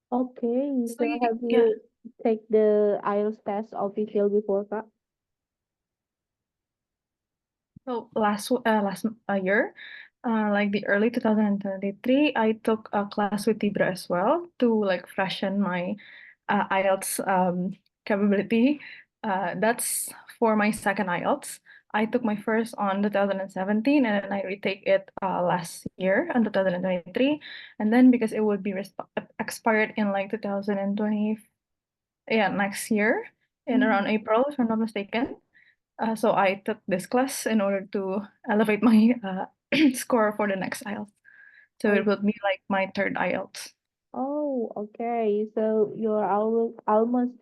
Okay, So so have yeah, you take the IELTS test official before, Kak? so last year, like the early 2023, I took a class with Tibra as well to like freshen my IELTS capability. That's for my second IELTS. I took my first on 2017 and then I retake it last year on 2023. And then because it would be expired in like 2020, yeah, next year in Mm. around April, if I'm not mistaken. So I took this class in order to elevate my score for the next IELTS. So it Oh, will be like my third IELTS. oh, okay. So you're almost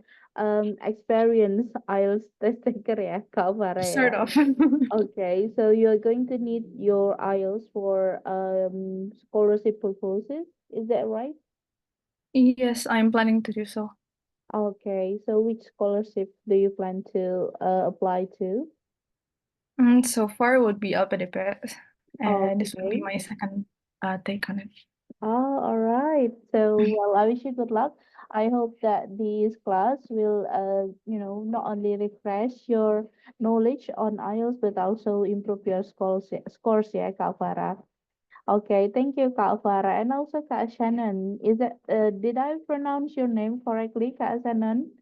experienced IELTS test taker ya, Kak Farah ya. Sort of. Okay, so you're going to need your IELTS for scholarship purposes. Is that right? Yes, I'm planning to do so. Okay, so which scholarship do you plan to apply to? So far would be LPDP, and this would be Okay. my second take on it. Oh, all right. So, well, I wish you good luck. I hope that this class will, not only refresh your knowledge on IELTS, but also improve your scores ya, Kak Farah. Okay, thank you, Kak Farah. And also, Kak Shannon. Did I pronounce your name correctly, Kak Shannon?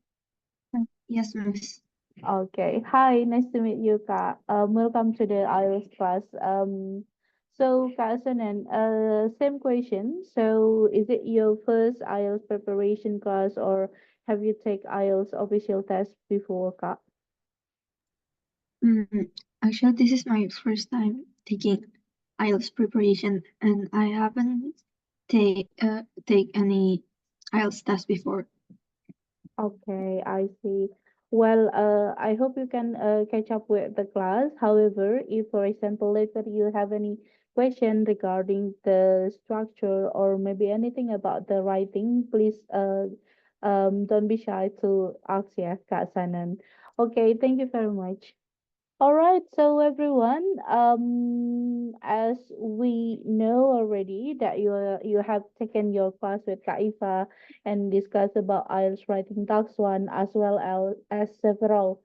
Yes, Miss. Okay. Hi, nice to meet you, Kak. Welcome to the IELTS class. So Kak Sanan, same question. So is it your first IELTS preparation class or have you take IELTS official test before, Kak? Mm, Actually, this is my first time taking IELTS preparation, and I haven't take any IELTS test before. Okay, I see. Well, I hope you can catch up with the class. However, if, for example, later you have any question regarding the structure or maybe anything about the writing, please don't be shy to ask, yeah, Kak Sanan. Okay, thank you very much. All right, so everyone, as we know already that you have taken your class with Kaifa and discussed about IELTS writing task one as well as several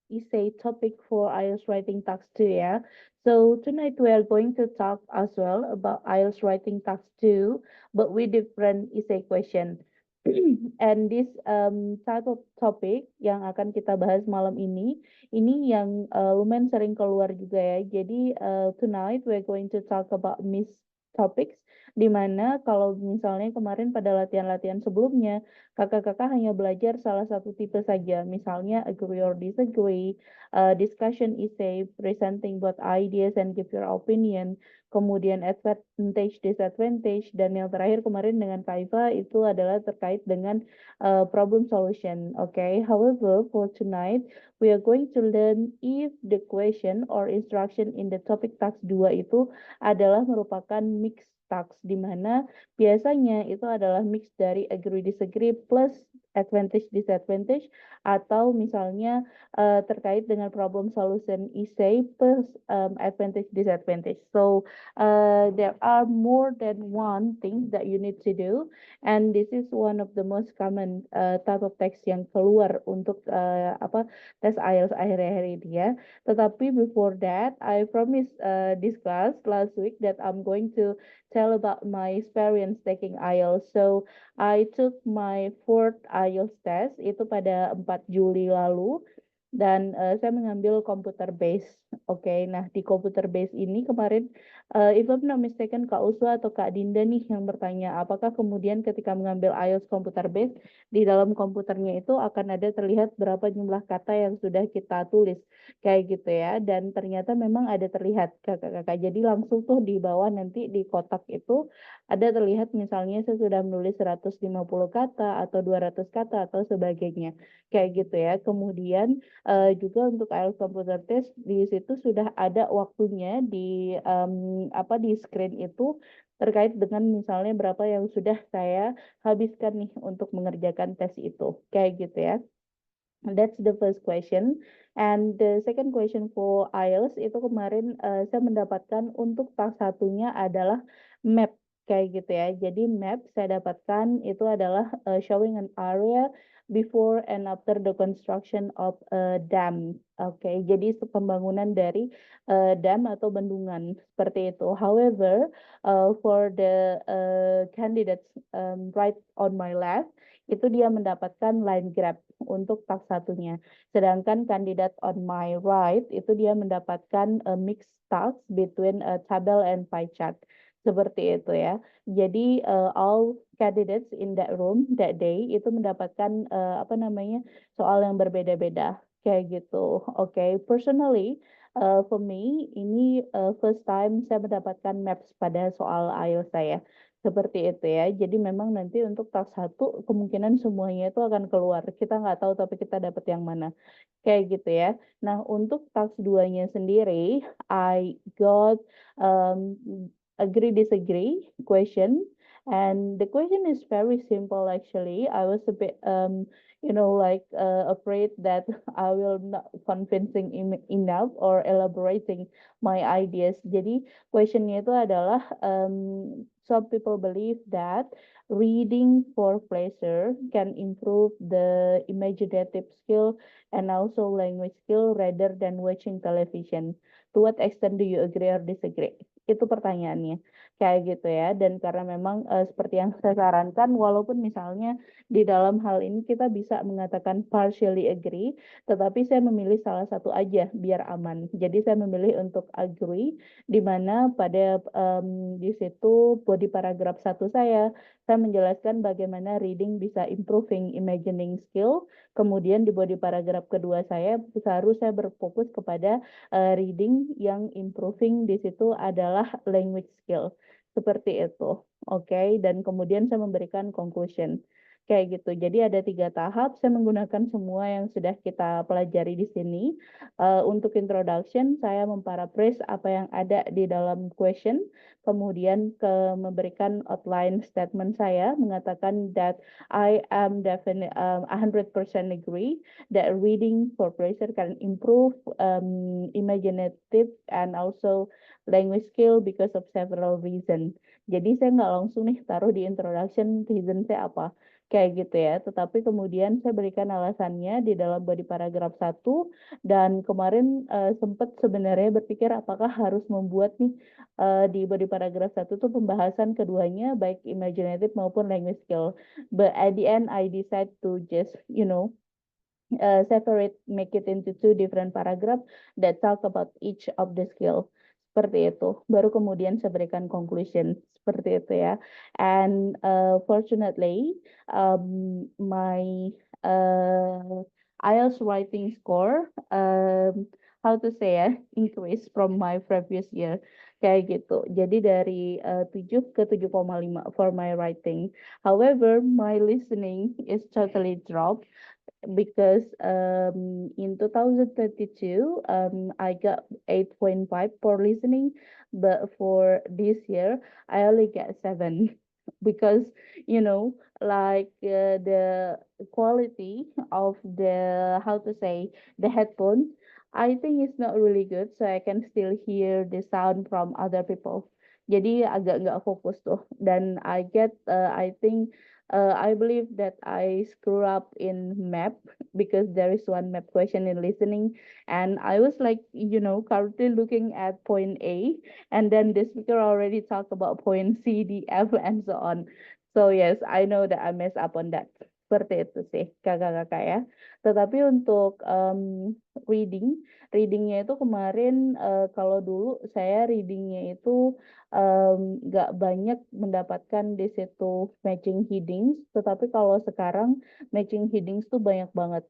essay topic for IELTS writing task two, yeah. So tonight we are going to talk as well about IELTS writing task two, but with different essay question. And this type of topic yang akan kita bahas malam ini yang lumayan sering keluar juga ya. Jadi tonight we're going to talk about missed topics di mana kalau misalnya kemarin pada latihan-latihan sebelumnya kakak-kakak hanya belajar salah satu tipe saja, misalnya agree or disagree, discussion essay, presenting both ideas and give your opinion, kemudian advantage, disadvantage, dan yang terakhir kemarin dengan Kaifa itu adalah terkait dengan problem solution. Okay, however for tonight we are going to learn if the question or instruction in the topic task 2 itu adalah merupakan mixed task di mana biasanya itu adalah mix dari agree disagree plus advantage disadvantage atau misalnya terkait dengan problem solution essay plus advantage disadvantage. So there are more than one thing that you need to do. And this is one of the most common type of text yang keluar untuk tes IELTS akhir-akhir ini ya. Tetapi before that, I promised this class last week that I'm going to tell about my experience taking IELTS. So I took my fourth IELTS test itu pada 4 Juli lalu dan saya mengambil computer base. Oke, nah di computer base ini kemarin, if I'm not mistaken, Kak Uswa atau Kak Dinda nih yang bertanya, apakah kemudian ketika mengambil IELTS computer base di dalam komputernya itu akan ada terlihat berapa jumlah kata yang sudah kita tulis kayak gitu ya, dan ternyata memang ada terlihat kakak-kakak. Jadi langsung tuh di bawah nanti di kotak itu ada terlihat misalnya saya sudah menulis 150 kata atau 200 kata atau sebagainya kayak gitu ya. Kemudian juga untuk IELTS Computer Test di situ sudah ada waktunya di screen itu terkait dengan misalnya berapa yang sudah saya habiskan nih untuk mengerjakan tes itu kayak gitu ya. That's the first question. And the second question for IELTS itu kemarin saya mendapatkan untuk task satunya adalah map. kayak gitu ya. Jadi map saya dapatkan itu adalah showing an area before and after the construction of a dam. Oke, jadi pembangunan dari dam atau bendungan seperti itu. However, for the candidates right on my left, itu dia mendapatkan line graph untuk task satunya. Sedangkan kandidat on my right itu dia mendapatkan a mixed task between a table and pie chart. Seperti itu ya. Jadi all candidates in that room that day itu mendapatkan apa namanya soal yang berbeda-beda kayak gitu. Oke, personally for me ini first time saya mendapatkan maps pada soal IELTS saya. Seperti itu ya. Jadi memang nanti untuk task 1 kemungkinan semuanya itu akan keluar. Kita nggak tahu tapi kita dapat yang mana. Kayak gitu ya. Nah, untuk task 2-nya sendiri, I got um, agree disagree question, and the question is very simple actually. I was a bit like afraid that I will not convincing enough or elaborating my ideas. Jadi questionnya itu adalah some people believe that reading for pleasure can improve the imaginative skill and also language skill rather than watching television. To what extent do you agree or disagree? Itu pertanyaannya. Kayak gitu ya. Dan karena memang seperti yang saya sarankan, walaupun misalnya di dalam hal ini kita bisa mengatakan partially agree, tetapi saya memilih salah satu aja biar aman. Jadi saya memilih untuk agree, di mana pada di situ body paragraph 1 saya menjelaskan bagaimana reading bisa improving imagining skill. Kemudian di body paragraph kedua saya berfokus kepada reading yang improving di situ adalah language skill. Seperti itu. Oke, dan kemudian saya memberikan conclusion. Kayak gitu. Jadi ada 3 tahap. Saya menggunakan semua yang sudah kita pelajari di sini. Untuk introduction, saya memparaphrase apa yang ada di dalam question. Kemudian memberikan outline statement saya, mengatakan that I am definitely 100% agree that reading for pleasure can improve imaginative and also language skill because of several reasons. Jadi saya nggak langsung nih taruh di introduction reason saya apa. Kayak gitu ya, tetapi kemudian saya berikan alasannya di dalam body paragraph 1, dan kemarin sempat sebenarnya berpikir apakah harus membuat nih di body paragraph 1 tuh pembahasan keduanya baik imaginative maupun language skill. But at the end I decide to just separate, make it into 2 different paragraph that talk about each of the skill. Seperti itu. Baru kemudian saya berikan conclusion. Seperti itu ya. And fortunately, my IELTS writing score, how to say ya, increase from my previous year. Kayak gitu. Jadi dari 7 ke 7,5 for my writing. However, my listening is totally dropped because in 2022 I got 8.5 for listening, but for this year I only get 7 because like the quality of the, how to say, the headphone, I think it's not really good, so I can still hear the sound from other people. Jadi agak nggak fokus tuh, dan I think I believe that I screw up in map because there is one map question in listening, and I was like, currently looking at point A, and then the speaker already talked about point C, D, F, and so on. So yes, I know that I mess up on that. Seperti itu sih, kakak-kakak ya. Tetapi untuk readingnya itu kemarin kalau dulu saya readingnya itu nggak banyak mendapatkan di situ matching headings, tetapi kalau sekarang matching headings tuh banyak banget.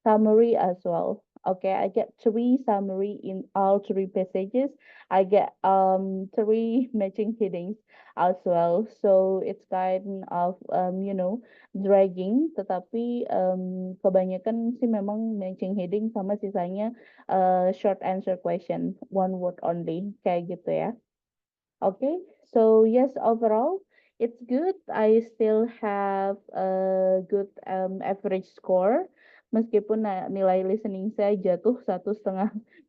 Summary as well. Okay, I get 3 summary in all 3 passages. I get 3 matching headings as well. So it's kind of dragging, tetapi kebanyakan sih memang matching heading sama sisanya short answer question, 1 word only, kayak gitu ya. Okay, so yes, overall, it's good. I still have a good average score, meskipun nilai listening saya jatuh 1,5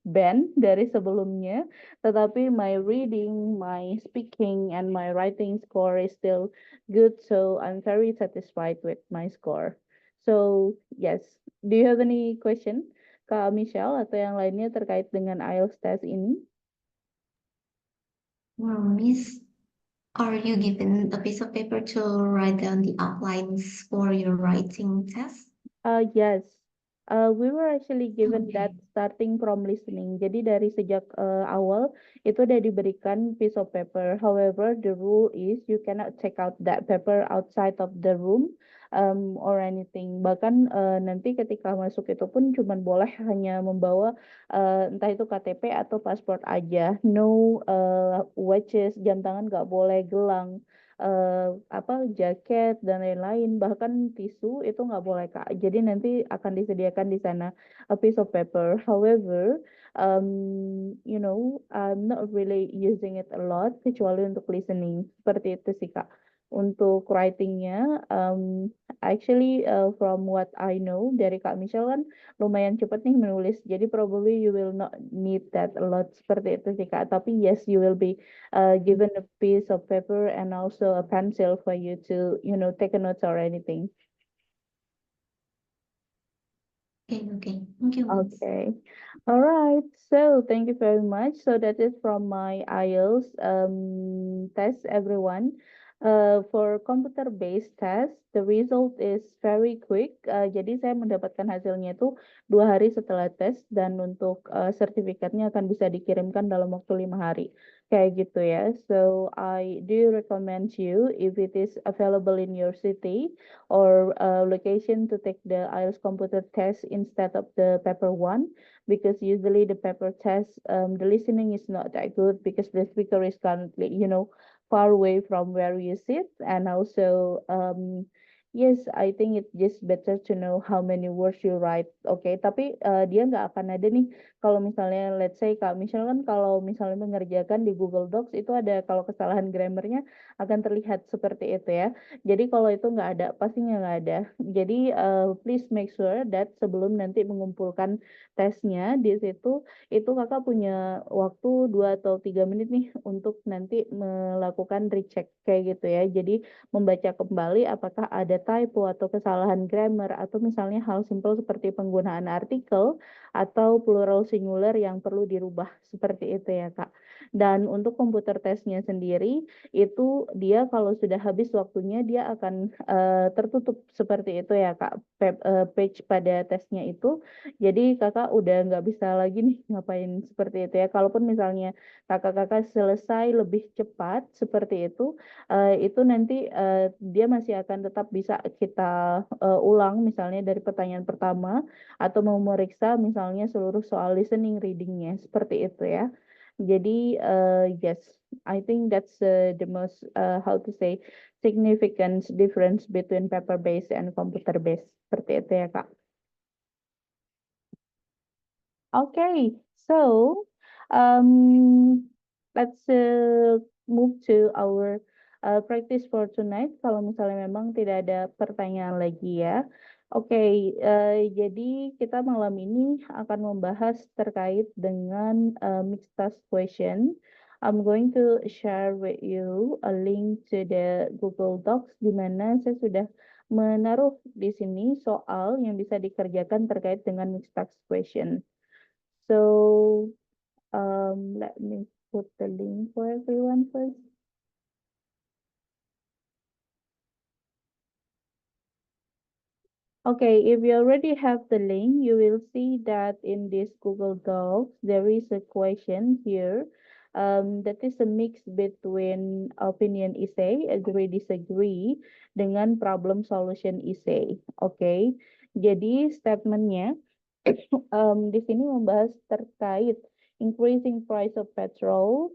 band dari sebelumnya, tetapi my reading, my speaking, and my writing score is still good, so I'm very satisfied with my score. So yes, do you have any question, Kak Michelle atau yang lainnya terkait dengan IELTS test ini? Miss, are you given a piece of paper to write down the outlines for your writing test? Yes. We were actually given that Okay. starting from listening. Jadi dari sejak awal itu udah diberikan piece of paper. However, the rule is you cannot take out that paper outside of the room or anything. Bahkan nanti ketika masuk itu pun cuma boleh hanya membawa entah itu KTP atau paspor aja. No watches, jam tangan nggak boleh, gelang, jaket dan lain-lain, bahkan tisu itu nggak boleh Kak. Jadi nanti akan disediakan di sana a piece of paper. However, I'm not really using it a lot kecuali untuk listening. Seperti itu sih Kak. Untuk writingnya, actually from what I know dari Kak Michelle kan lumayan cepat nih menulis. Jadi probably you will not need that a lot seperti itu sih Kak. Tapi yes, you will be given a piece of paper and also a pencil for you to, take a notes or anything. Okay. Thank you, Miss. Okay. All right. So thank you very much. So that is from my IELTS test, everyone. For computer-based test, the result is very quick. Jadi saya mendapatkan hasilnya itu 2 hari setelah tes dan untuk sertifikatnya akan bisa dikirimkan dalam waktu 5 hari. Kayak gitu ya. So I do recommend you if it is available in your city or location to take the IELTS computer test instead of the paper one, because usually the paper test, the listening is not that good because the speaker is currently, far away from where you sit, and also yes, I think it's just better to know how many words you write. Oke, tapi dia nggak akan ada nih kalau misalnya let's say Kak Michelle kan kalau misalnya mengerjakan di Google Docs itu ada kalau kesalahan grammarnya akan terlihat seperti itu ya. Jadi kalau itu nggak ada, pastinya nggak ada. Jadi please make sure that sebelum nanti mengumpulkan tesnya di situ, itu kakak punya waktu 2 atau 3 menit nih untuk nanti melakukan recheck kayak gitu ya. Jadi membaca kembali apakah ada typo atau kesalahan grammar atau misalnya hal simpel seperti penggunaan artikel atau plural singular yang perlu dirubah seperti itu ya Kak. Dan untuk komputer tesnya sendiri itu dia kalau sudah habis waktunya dia akan tertutup seperti itu ya Kak, page pada tesnya itu. Jadi kakak udah nggak bisa lagi nih ngapain seperti itu ya. Kalaupun misalnya kakak-kakak selesai lebih cepat seperti itu nanti dia masih akan tetap bisa kita ulang misalnya dari pertanyaan pertama atau mau memeriksa misalnya seluruh soal listening readingnya seperti itu ya. Jadi yes, I think that's the most how to say significant difference between paper based and computer based seperti itu ya Kak. Okay, so let's move to our practice for tonight. Kalau misalnya memang tidak ada pertanyaan lagi ya. Oke, jadi kita malam ini akan membahas terkait dengan mixed task question. I'm going to share with you a link to the Google Docs di mana saya sudah menaruh di sini soal yang bisa dikerjakan terkait dengan mixed task question. So let me put the link for everyone first. Okay, if you already have the link, you will see that in this Google Docs, there is a question here that is a mix between opinion essay, agree, disagree, dengan problem solution essay. Okay, jadi statementnya di sini membahas terkait increasing price of petrol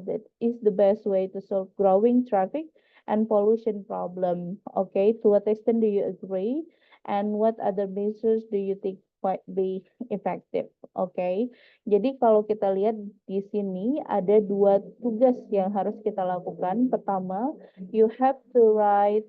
that is the best way to solve growing traffic and pollution problem. Okay, to what extent do you agree? And what other measures do you think might be effective? Okay, jadi kalau kita lihat di sini ada 2 tugas yang harus kita lakukan. Pertama, you have to write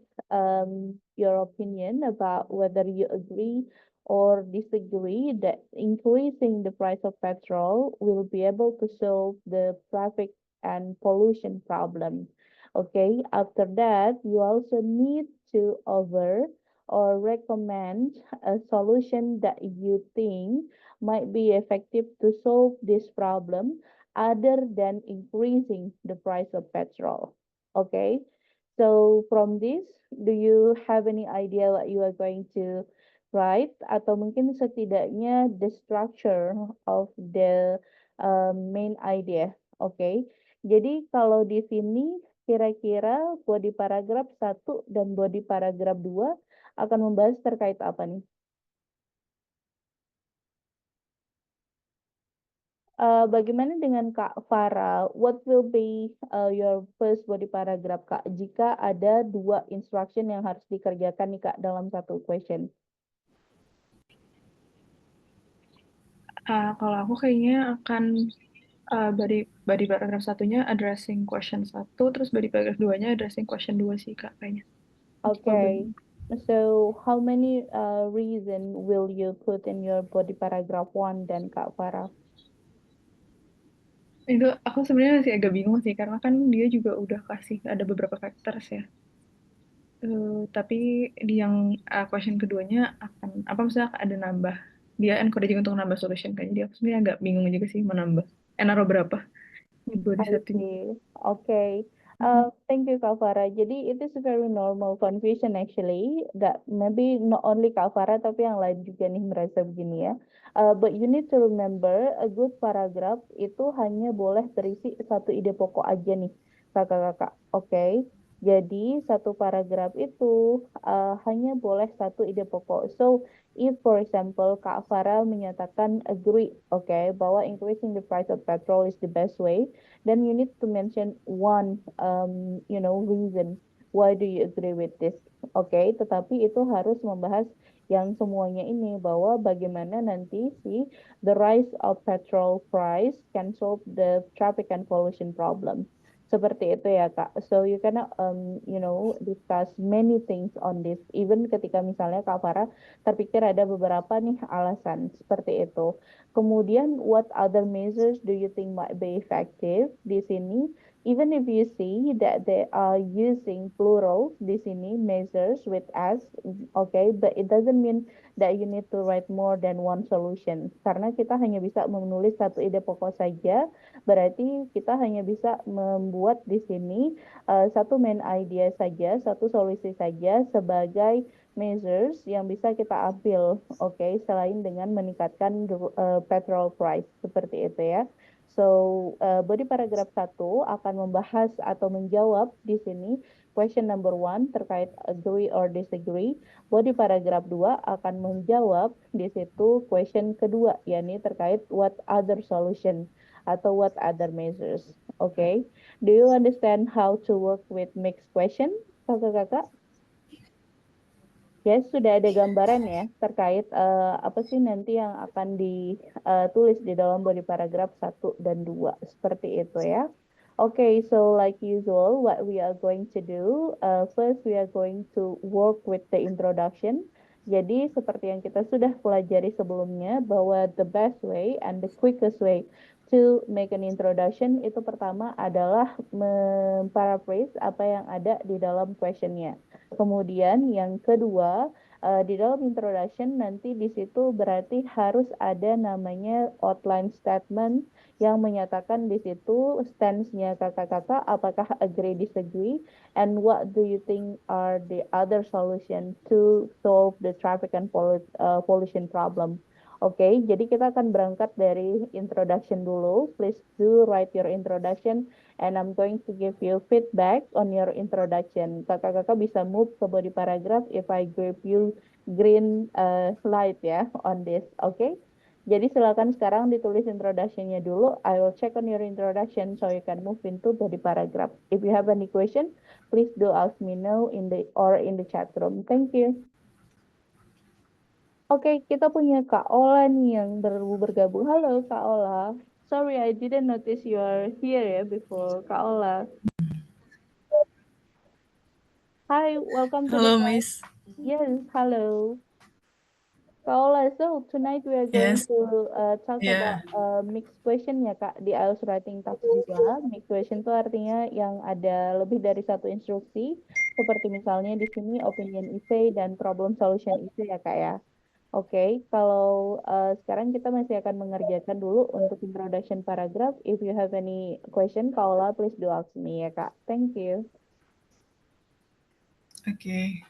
your opinion about whether you agree or disagree that increasing the price of petrol will be able to solve the traffic and pollution problem? Okay, after that, you also need to offer or recommend a solution that you think might be effective to solve this problem other than increasing the price of petrol. Okay, so from this, do you have any idea what you are going to write? Atau mungkin setidaknya the structure of the main idea. Oke, jadi kalau di sini kira-kira body paragraf 1 dan body paragraf 2 akan membahas terkait apa nih? Bagaimana dengan Kak Farah? What will be your first body paragraph, Kak? Jika ada 2 instruction yang harus dikerjakan nih, Kak, dalam satu question. Kalau aku kayaknya akan body paragraf 1-nya addressing question 1, terus body paragraf 2-nya addressing question 2 sih, Kak, kayaknya. Okay. So how many reason will you put in your body paragraph 1 dan Kak Farah? Itu aku sebenarnya masih agak bingung sih, karena kan dia juga udah kasih ada beberapa factors ya. Tapi di yang question keduanya akan, apa misalnya ada nambah, dia encouraging untuk nambah solution kayaknya. Dia aku sebenarnya agak bingung juga sih menambah. Naruh berapa di body I satunya. see. Okay. Thank you, Kak Farah. Jadi it is a very normal confusion actually. That maybe not only Kak Farah tapi yang lain juga nih merasa begini ya. But you need to remember a good paragraph itu hanya boleh berisi satu ide pokok aja nih, kakak-kakak. Oke. Jadi satu paragraf itu hanya boleh satu ide pokok. So if for example Kak Farah menyatakan agree, okay, bahwa increasing the price of petrol is the best way, then you need to mention one reason why do you agree with this. Okay, tetapi itu harus membahas yang semuanya ini, bahwa bagaimana nanti the rise of petrol price can solve the traffic and pollution problem. Seperti itu ya, Kak. So you cannot discuss many things on this. Even ketika misalnya Kak Farah terpikir ada beberapa nih alasan seperti itu. Kemudian, what other measures do you think might be effective? Di sini, even if you see that they are using plural di sini, measures with S, okay, but it doesn't mean that you need to write more than one solution. Karena kita hanya bisa menulis satu ide pokok saja, berarti kita hanya bisa membuat di sini satu main idea saja, satu solusi saja sebagai measures yang bisa kita ambil, okay, selain dengan meningkatkan petrol price seperti itu ya. So, body paragraph 1 akan membahas atau menjawab di sini question number 1 terkait agree or disagree. Body paragraph 2 akan menjawab di situ question kedua, yakni terkait what other solution atau what other measures. Okay, do you understand how to work with mixed question, kakak-kakak? Yes, sudah ada gambaran ya terkait apa sih nanti yang akan ditulis di dalam body paragraph 1 dan 2. Seperti itu ya. Okay, so like usual, what we are going to do, first we are going to work with the introduction. Jadi seperti yang kita sudah pelajari sebelumnya, bahwa the best way and the quickest way to make an introduction itu pertama adalah memparaphrase apa yang ada di dalam questionnya. Kemudian yang kedua, di dalam introduction nanti di situ berarti harus ada namanya outline statement yang menyatakan di situ stance-nya kakak-kakak, apakah agree disagree, and what do you think are the other solution to solve the traffic and pollution problem. Oke, jadi kita akan berangkat dari introduction dulu. Please do write your introduction and I'm going to give you feedback on your introduction. Kakak-kakak bisa move ke body paragraph if I give you green light ya on this. Okay? Jadi silakan sekarang ditulis introduction-nya dulu. I will check on your introduction so you can move into body paragraph. If you have any question, please do ask me now in the chat room. Thank you. Oke, kita punya Kak Ola nih yang baru bergabung. Halo Kak Ola. Sorry, I didn't notice you are here ya before. Kak Ola. Hi, welcome to Halo, the class. Miss. Yes, hello. Kaola, so tonight we are going Yes. to talk Yeah. about mixed question ya Kak di IELTS writing task juga. Mixed question itu artinya yang ada lebih dari satu instruksi, seperti misalnya di sini opinion essay dan problem solution essay ya Kak ya. Oke, kalau sekarang kita masih akan mengerjakan dulu untuk introduction paragraph. If you have any question, Kaola, please do ask me ya Kak. Thank you. Okay.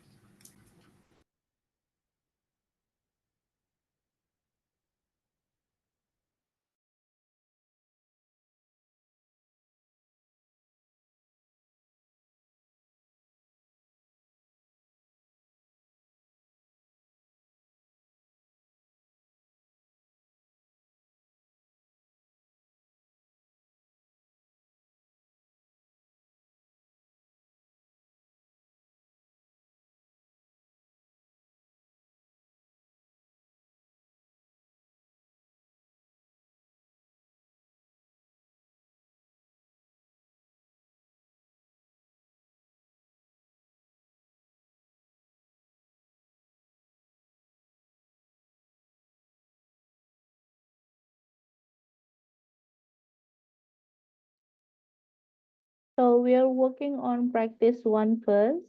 So we are working on practice one first.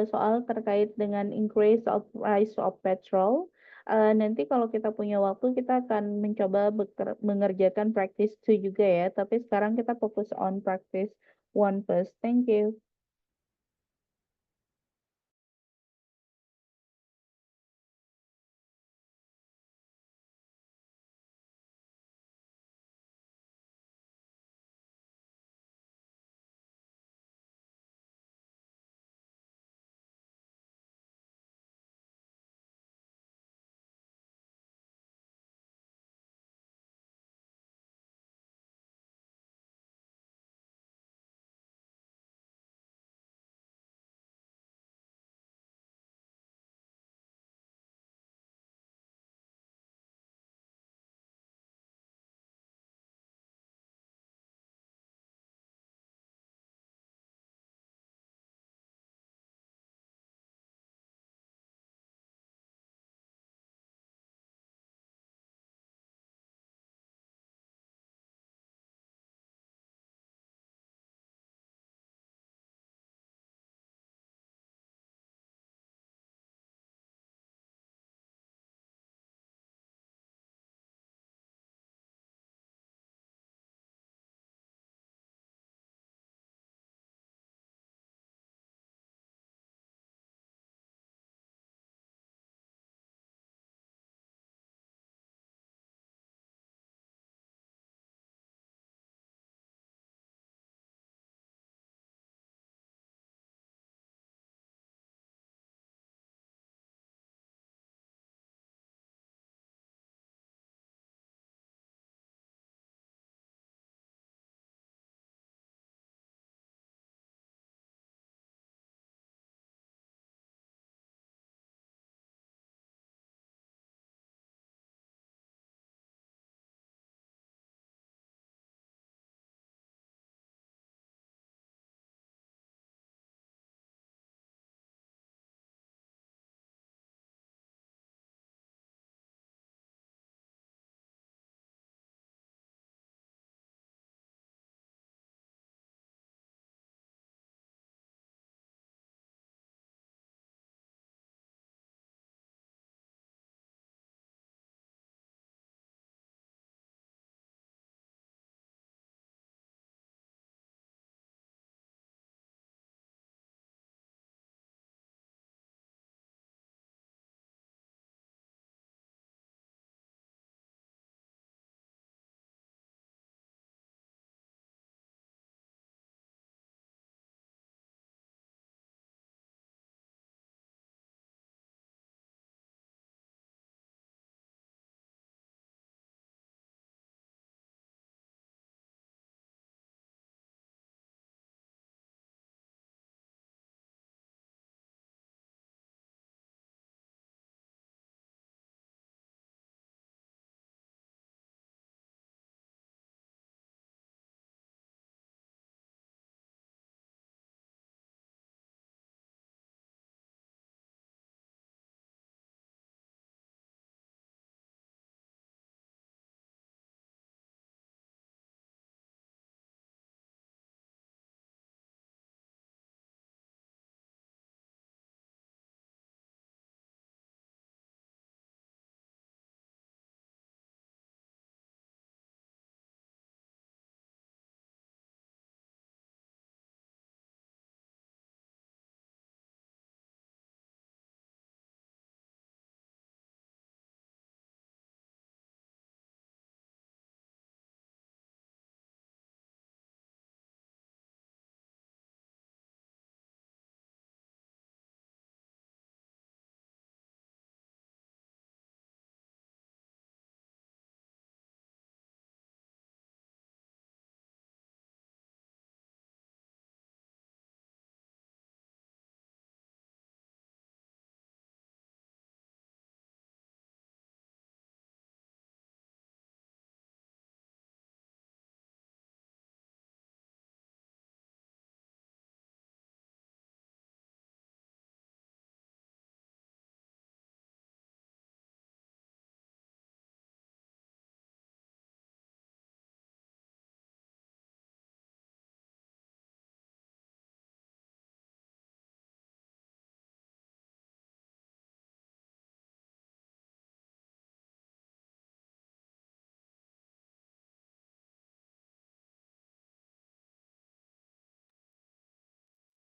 Soal terkait dengan increase of price of petrol. Nanti kalau kita punya waktu kita akan mencoba mengerjakan practice two juga ya. Tapi sekarang kita fokus on practice one first. Thank you.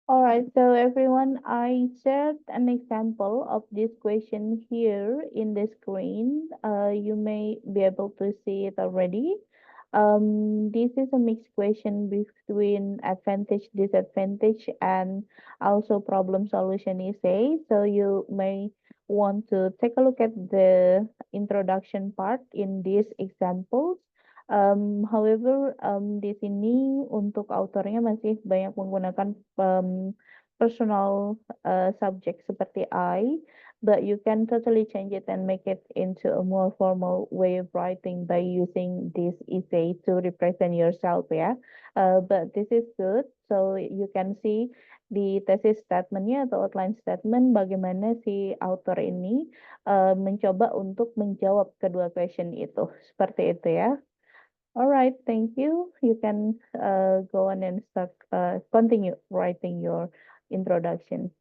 All right, so everyone, I shared an example of this question here in the screen. You may be able to see it already. This is a mixed question between advantage, disadvantage, and also problem solution essay. So you may want to take a look at the introduction part in these examples. However, di sini untuk autornya masih banyak menggunakan personal subject seperti I, but you can totally change it and make it into a more formal way of writing by using this essay to represent yourself ya. But this is good, so you can see di thesis statementnya atau outline statement bagaimana si author ini mencoba untuk menjawab kedua question itu, seperti itu ya. All right, thank you. You can go on and start continue writing your introduction.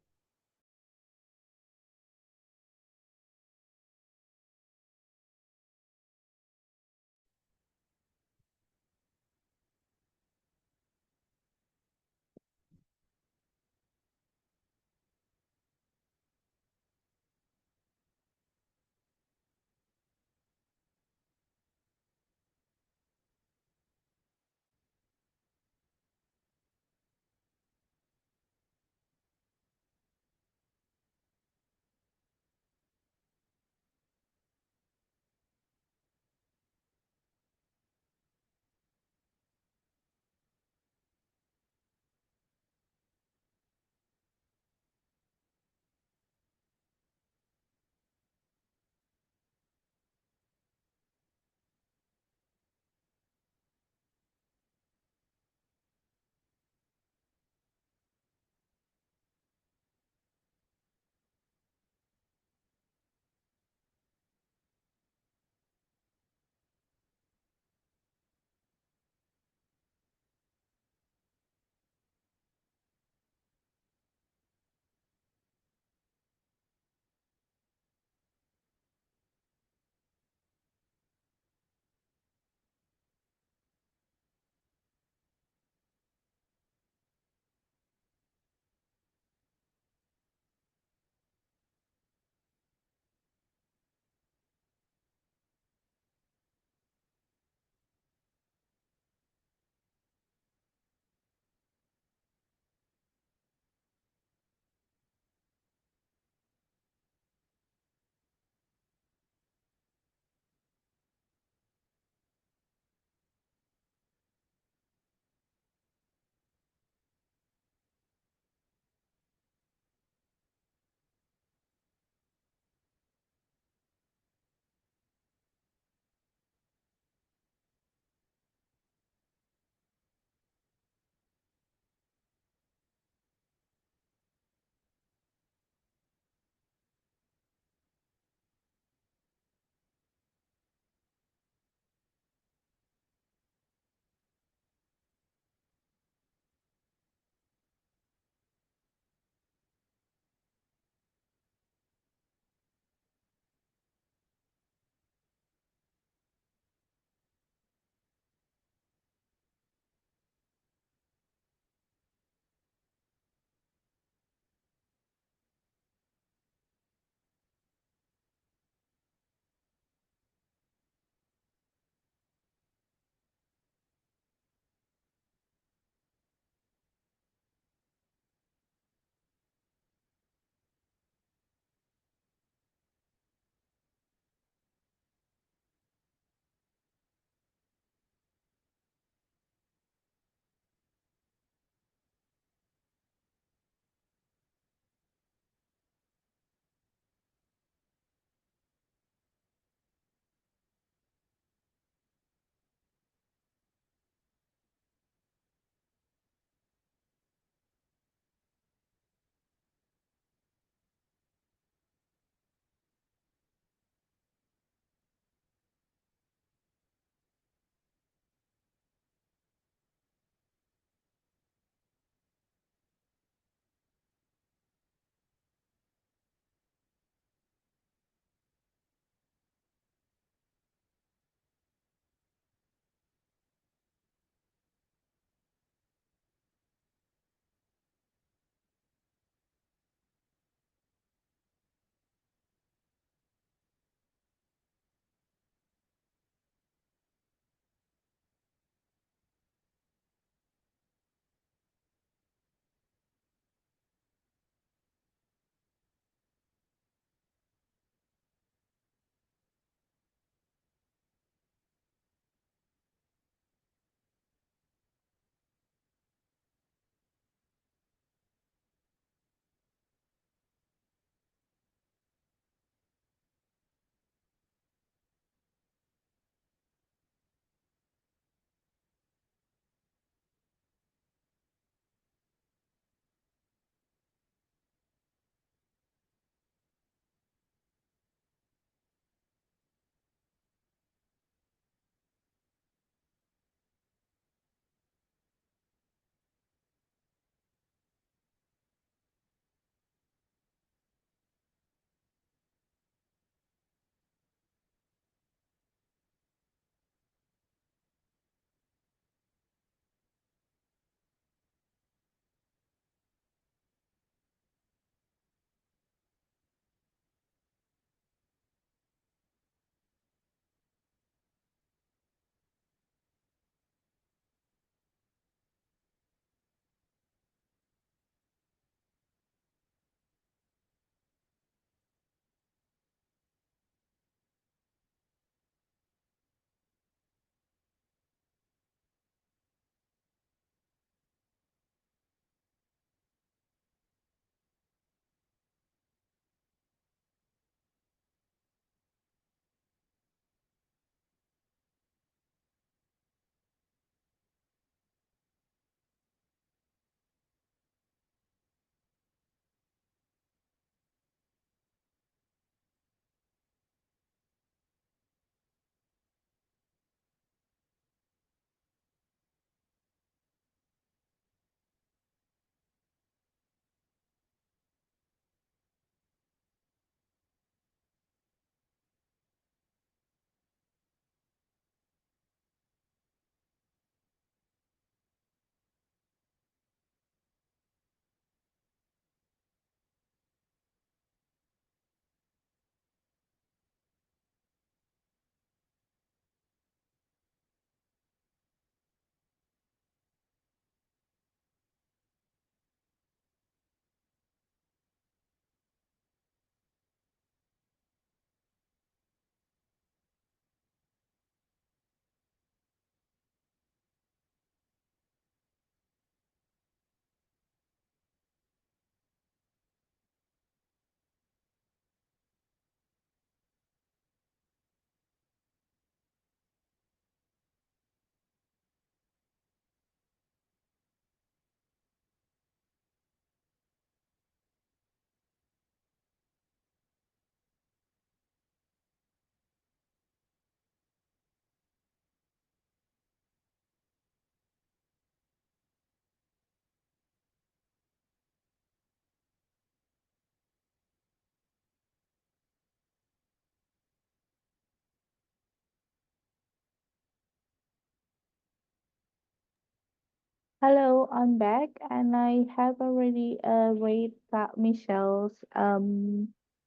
Hello, I'm back and I have already read Kak Michelle's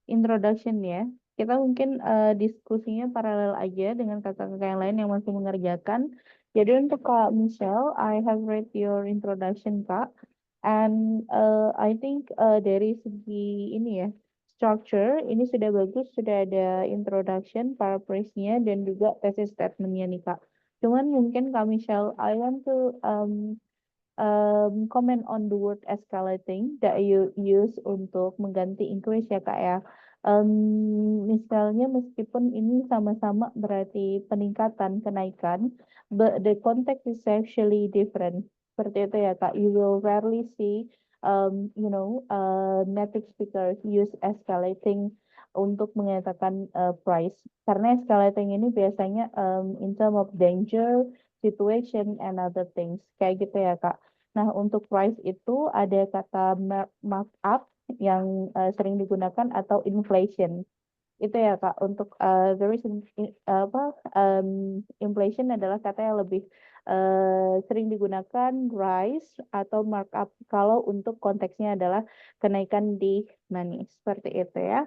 introduction ya. Kita mungkin diskusinya paralel aja dengan kakak-kakak yang lain yang masih mengerjakan. Jadi untuk Kak Michelle, I have read your introduction Kak. And I think dari segi ini ya, structure ini sudah bagus, sudah ada introduction, paraphrase-nya dan juga thesis statement-nya nih Kak. Cuman mungkin Kak Michelle, I want to comment on the word escalating that you use untuk mengganti increase ya Kak ya. Misalnya meskipun ini sama-sama berarti peningkatan, kenaikan, but the context is actually different. Seperti itu ya Kak. You will rarely see, native speakers use escalating untuk mengatakan price. Karena escalating ini biasanya in term of danger, situation, and other things. Kayak gitu ya Kak. Nah, untuk price itu ada kata markup yang sering digunakan atau inflation. Itu ya Kak, untuk there is inflation adalah kata yang lebih sering digunakan rise atau markup kalau untuk konteksnya adalah kenaikan di money. Seperti itu ya.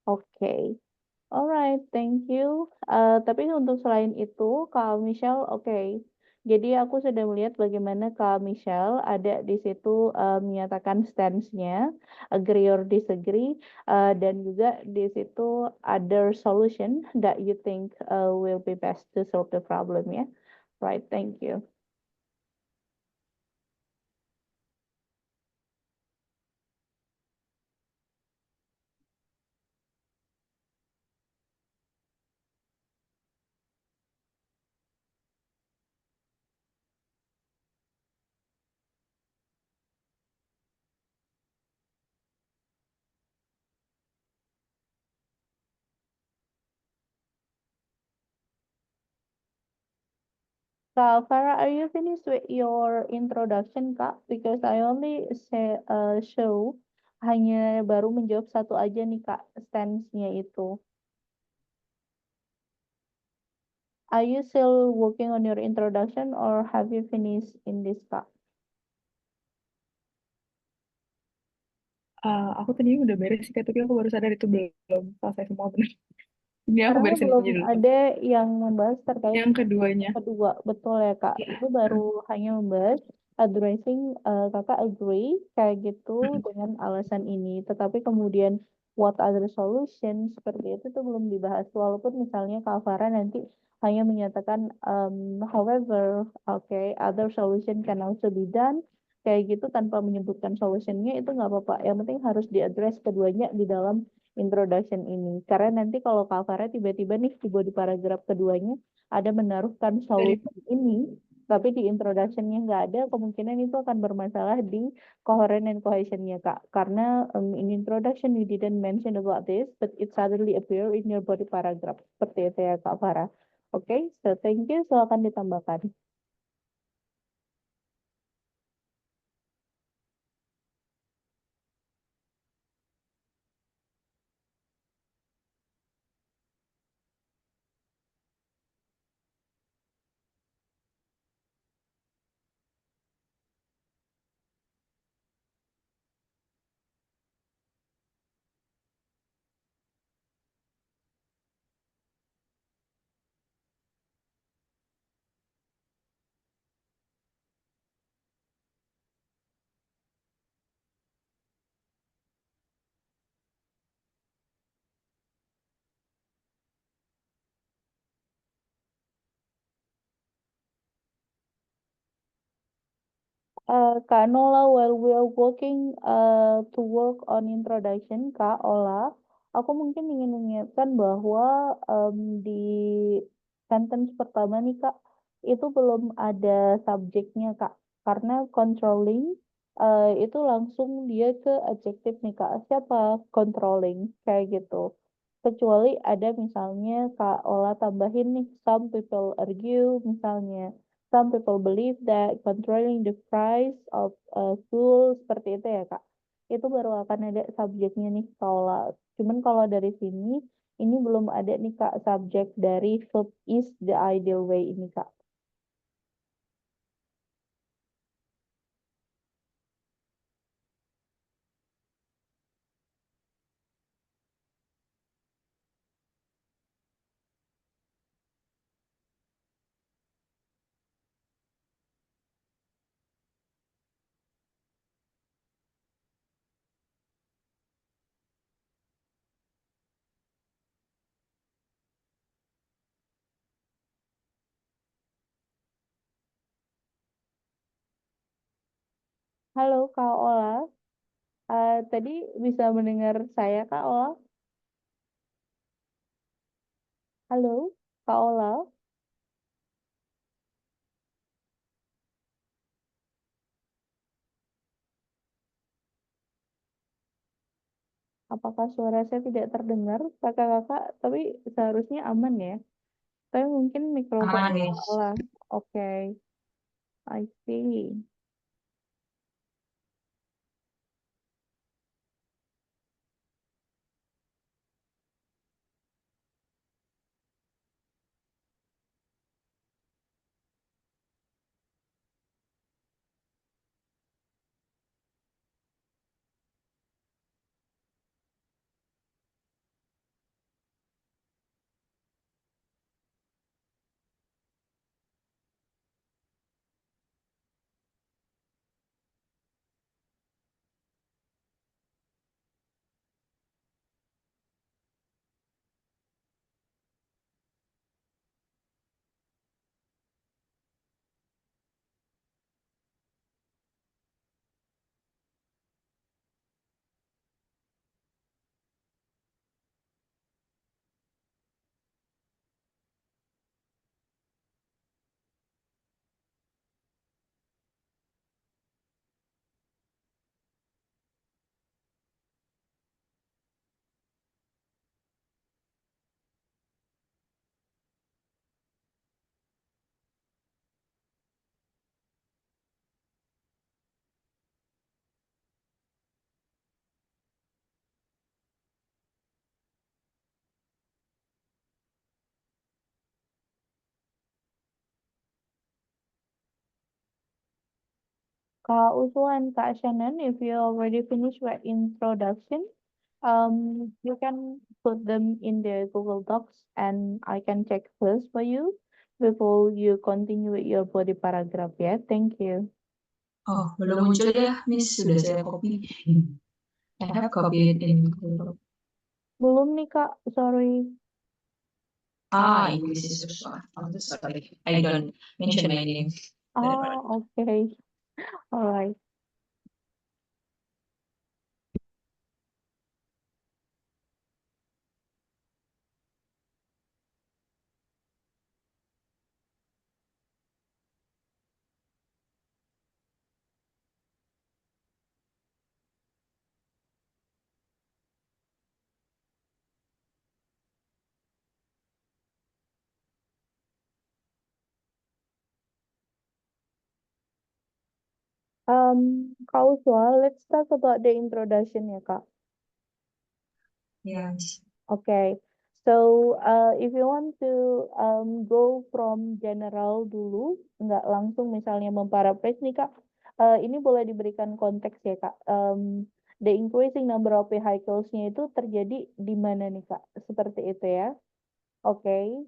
Oke. Alright, thank you. Tapi untuk selain itu, Kak Michelle, oke. Jadi aku sudah melihat bagaimana Kak Michelle ada di situ menyatakan stance-nya, agree or disagree, dan juga di situ other solution that you think will be best to solve the problem ya. Right, thank you. Kak Farah, are you finished with your introduction, Kak? Because I only show hanya baru menjawab satu aja nih, Kak, stance-nya itu. Are you still working on your introduction or have you finished in this, Kak? Aku tadi udah beres sih, Kak, tapi aku baru sadar itu belum selesai semua benar. Ini aku Karena beresin belum aja dulu. ada yang membahas terkait Yang keduanya. kedua, betul ya Kak. Iya. Itu baru hanya membahas addressing Kakak agree kayak gitu dengan alasan ini. Tetapi kemudian what other solution seperti itu tuh belum dibahas. Walaupun misalnya Kak Farah nanti hanya menyatakan however, okay, other solution can also be done kayak gitu tanpa menyebutkan solutionnya itu nggak apa-apa. Yang penting harus diaddress keduanya di dalam introduction ini. Karena nanti kalau Kak Farah tiba-tiba nih di body paragraf keduanya ada menaruhkan solution ini, tapi di introduction-nya nggak ada, kemungkinan itu akan bermasalah di coherent and cohesion-nya, Kak. Karena in introduction you didn't mention about this, but it suddenly appear in your body paragraph. Seperti itu ya, Kak Farah. Oke, so thank you. Silakan ditambahkan. Kak Nola, while we are working to work on introduction, Kak Ola, aku mungkin ingin mengingatkan bahwa di sentence pertama nih Kak, itu belum ada subjeknya Kak, karena controlling itu langsung dia ke adjective nih Kak, siapa controlling kayak gitu. Kecuali ada misalnya Kak Ola tambahin nih, some people argue misalnya. Some people believe that controlling the price of fuel seperti itu ya Kak. Itu baru akan ada subjeknya nih kalau cuman kalau dari sini ini belum ada nih Kak subjek dari verb is the ideal way ini Kak. Halo Kak Ola. Tadi bisa mendengar saya Kak Ola? Halo Kak Ola. Apakah suara saya tidak terdengar kakak-kakak? Tapi seharusnya aman ya. Tapi mungkin mikrofon Aman, Kak Miss. Ola. Oke, I see. Kak Uswan, Kak Shannon, if you already finished your introduction, you can put them in the Google Docs and I can check first for you before you continue with your body paragraph ya. Thank you. Oh, belum muncul ya, Miss. Sudah saya copy. I have copied in Google. Belum nih Kak, sorry. English is susah. I'm so sorry. I don't mention my name. Oh, okay. Alright. Kak Uswa, let's talk about the introduction ya Kak. Ya, Miss. Okay, so if you want to go from general dulu, nggak langsung misalnya memparaphrase nih Kak, ini boleh diberikan konteks ya Kak. The increasing number of vehicles-nya itu terjadi di mana nih Kak? Seperti itu ya. Oke,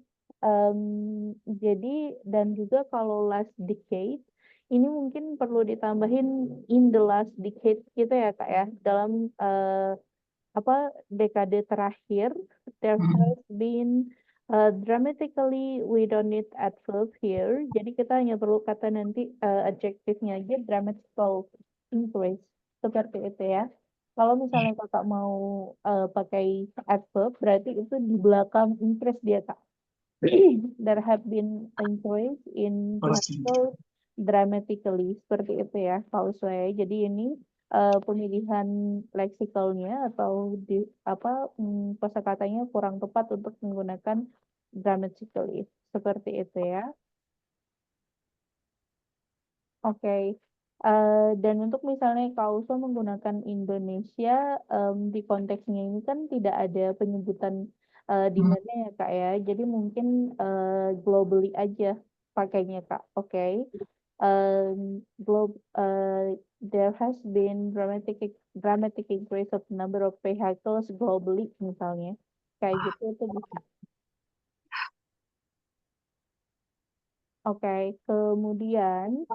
jadi dan juga kalau last decade, ini mungkin perlu ditambahin in the last decade gitu ya Kak ya, dalam apa dekade terakhir there has been dramatically we don't need adverb here jadi kita hanya perlu kata nanti adjektifnya aja dramatical increase seperti itu ya kalau misalnya kakak mau pakai adverb berarti itu di belakang increase dia kak there have been increase in vehicles dramatically seperti itu ya kalau saya jadi ini pemilihan leksikalnya atau di kosakatanya kurang tepat untuk menggunakan dramatically seperti itu ya. Oke. Dan untuk misalnya kausa menggunakan Indonesia di konteksnya ini kan tidak ada penyebutan di mana ya Kak ya. Jadi mungkin globally aja pakainya Kak. Oke. There has been dramatic increase of number of vehicles globally misalnya. Kayak gitu itu bisa. Oke, kemudian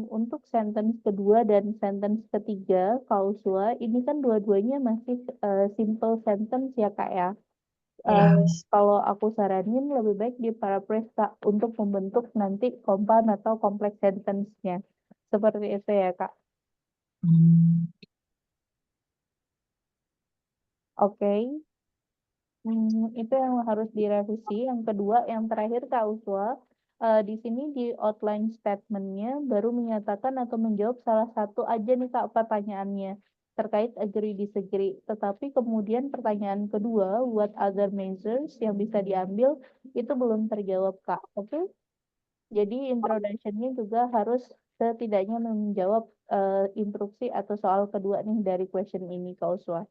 untuk sentence kedua dan sentence ketiga, kausua, ini kan dua-duanya masih simple sentence ya Kak ya. Ya, Miss. Kalau aku saranin lebih baik di paraphrase Kak untuk membentuk nanti compound atau complex sentence-nya. Seperti itu ya Kak. Hmm. Oke. Itu yang harus direvisi. Yang kedua, yang terakhir Kak Uswa, di sini di outline statement-nya baru menyatakan atau menjawab salah satu aja nih Kak pertanyaannya terkait agree disagree. Tetapi kemudian pertanyaan kedua, what other measures yang bisa diambil itu belum terjawab Kak. Oke? Jadi introduction-nya juga harus setidaknya menjawab instruksi atau soal kedua nih dari question ini Kak Uswa.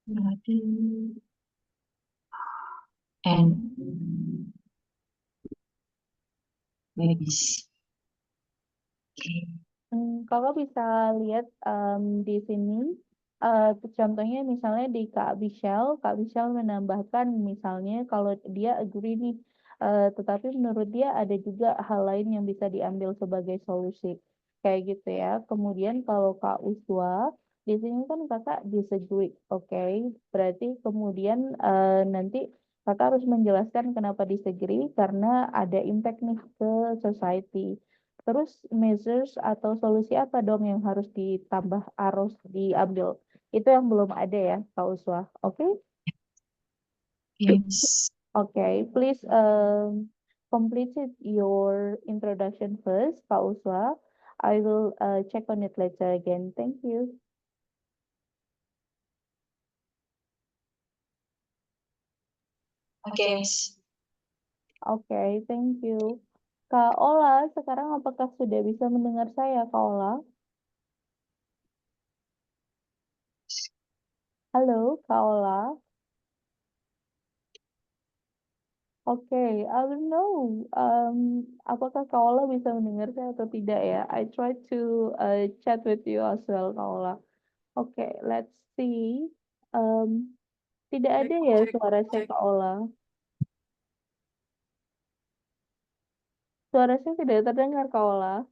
Berarti and babies. Oke. Kalau bisa lihat di sini, contohnya misalnya di Kak Michelle menambahkan misalnya kalau dia agree nih, tetapi menurut dia ada juga hal lain yang bisa diambil sebagai solusi, kayak gitu ya. Kemudian kalau Kak Uswa, di sini kan kakak disagree, oke? Berarti kemudian nanti kakak harus menjelaskan kenapa disagree karena ada impact nih ke society. Terus measures atau solusi apa dong yang harus harus diambil? Itu yang belum ada ya, Kak Uswa. Oke? Yes. Okay, please complete your introduction first, Kak Uswa. I will check on it later again. Thank you. Oke, Miss. Oke, thank you. Kak Ola, sekarang apakah sudah bisa mendengar saya, Kak Ola? Halo, Kak Ola. Oke, I don't know. Apakah Kaola bisa mendengar saya atau tidak ya? I try to chat with you as well, Kaola. Oke, let's see. Tidak ada ya suara saya, Kaola. Suara saya tidak terdengar, Kaola.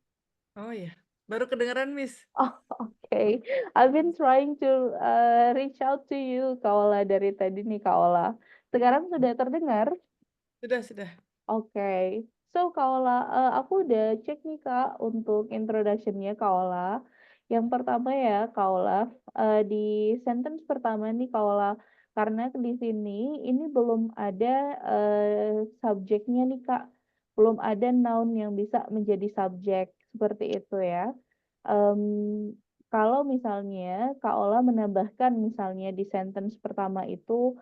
Oh iya, baru kedengaran Miss. Oh, oke. I've been trying to reach out to you, Kaola, dari tadi nih, Kaola. Sekarang sudah terdengar? Sudah. Oke, so Kaola, aku udah cek nih Kak untuk introduction-nya Kaola. Yang pertama ya Kaola, di sentence pertama nih Kaola, karena di sini ini belum ada subjeknya nih Kak, belum ada noun yang bisa menjadi subjek seperti itu ya. Em, Kalau misalnya Kak Ola menambahkan misalnya di sentence pertama itu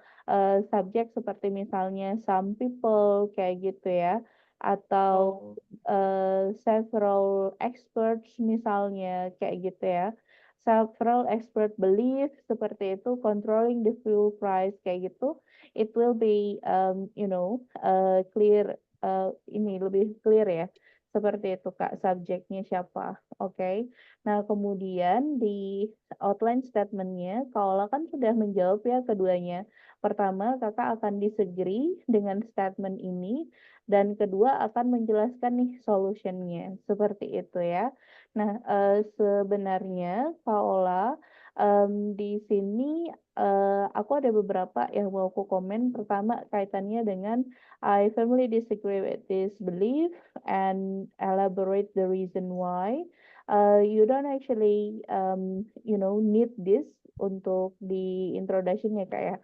subjek seperti misalnya some people kayak gitu ya, atau several experts misalnya kayak gitu ya. Several expert believe seperti itu, controlling the fuel price kayak gitu, it will be clear, ini lebih clear ya. Seperti itu Kak, subjeknya siapa. Oke. Nah, kemudian di outline statement-nya, Kaola kan sudah menjawab ya keduanya. Pertama, kakak akan disagree dengan statement ini, dan kedua akan menjelaskan nih solution-nya. Seperti itu ya. Nah, sebenarnya Kaola, di sini aku ada beberapa yang mau aku komen. Pertama, kaitannya dengan I firmly disagree with this belief and elaborate the reason why. You don't actually need this untuk di introduction ya Kak ya.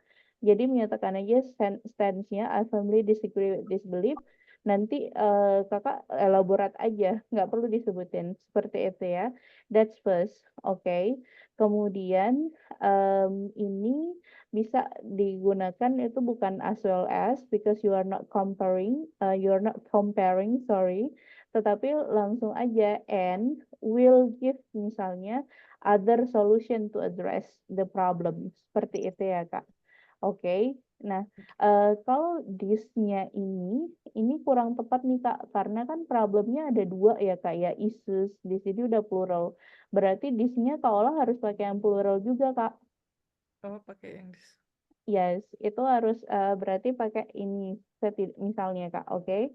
Jadi menyatakan aja stance-nya I firmly disagree with this belief. Nanti kakak elaborate aja, nggak perlu disebutin seperti itu ya. That's first, oke. Kemudian ini bisa digunakan itu bukan as well as because you are not comparing, sorry, tetapi langsung aja and will give misalnya other solution to address the problem. Seperti itu ya, Kak. Oke. Nah, kalau this-nya ini kurang tepat nih, Kak, karena kan problemnya ada dua ya, Kak, ya, issues. Di sini udah plural. Berarti this-nya Kak harus pakai yang plural juga, Kak. Oh, pakai yang this. Yes, itu harus berarti pakai ini misalnya Kak, oke?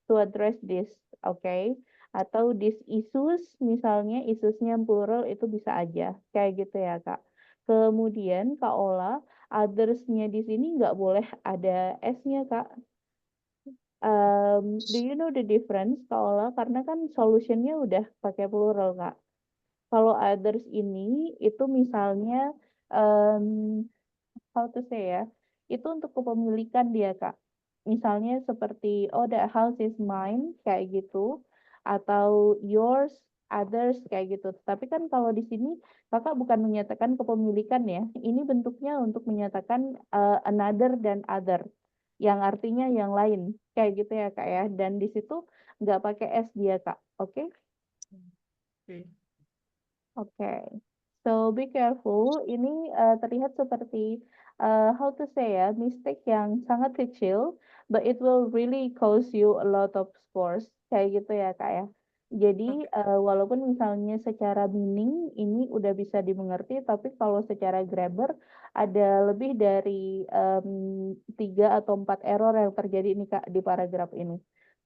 To address this, oke? Atau these issues, misalnya issues-nya yang plural itu bisa aja, kayak gitu ya Kak. Kemudian Kak Ola, others-nya di sini nggak boleh ada S-nya Kak. Do you know the difference Kak Ola? Karena kan solution-nya udah pakai plural Kak. Kalau others ini itu misalnya how to say ya, itu untuk kepemilikan dia Kak. Misalnya seperti oh the house is mine kayak gitu atau yours, others kayak gitu. Tapi kan kalau di sini Kakak bukan menyatakan kepemilikan ya. Ini bentuknya untuk menyatakan another dan other yang artinya yang lain kayak gitu ya Kak ya. Dan di situ nggak pakai s dia Kak. Oke? Oke. Oke, so be careful. Ini terlihat seperti how to say ya, mistake yang sangat kecil, but it will really cost you a lot of scores. Kayak gitu ya kak ya. Jadi Oke. walaupun misalnya secara meaning ini udah bisa dimengerti, tapi kalau secara grammar ada lebih dari 3 atau 4 error yang terjadi nih kak di paragraf ini.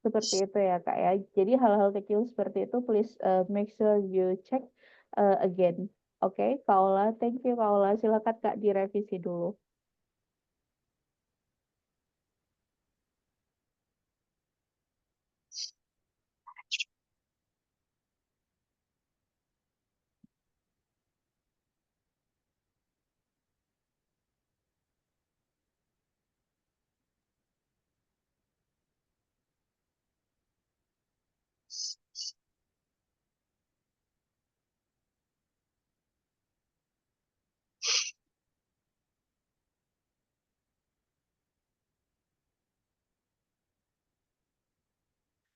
Seperti itu ya kak ya. Jadi hal-hal kecil seperti itu please make sure you check again. Oke, Kak Ola, thank you Kak Ola. Silakan Kak direvisi dulu.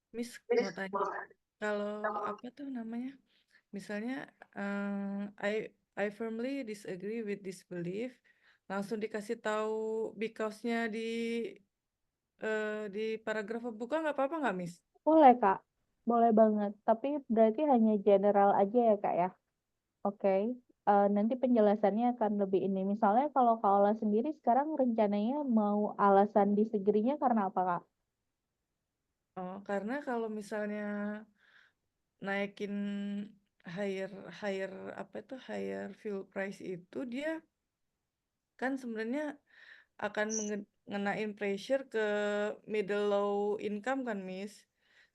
Miss mau tanya, kalau apa tuh namanya? Misalnya, I firmly disagree with this belief, langsung dikasih tahu because-nya di paragraf pembuka nggak apa-apa nggak, Miss? Boleh Kak, boleh banget. Tapi berarti hanya general aja ya Kak ya. Oke, nanti penjelasannya akan lebih ini. Misalnya kalau Kak Ola sendiri sekarang rencananya mau alasan disagree-nya karena apa Kak? Oh, karena kalau misalnya naikin higher higher apa itu higher fuel price itu dia kan sebenarnya akan ngenain pressure ke middle low income kan, Miss.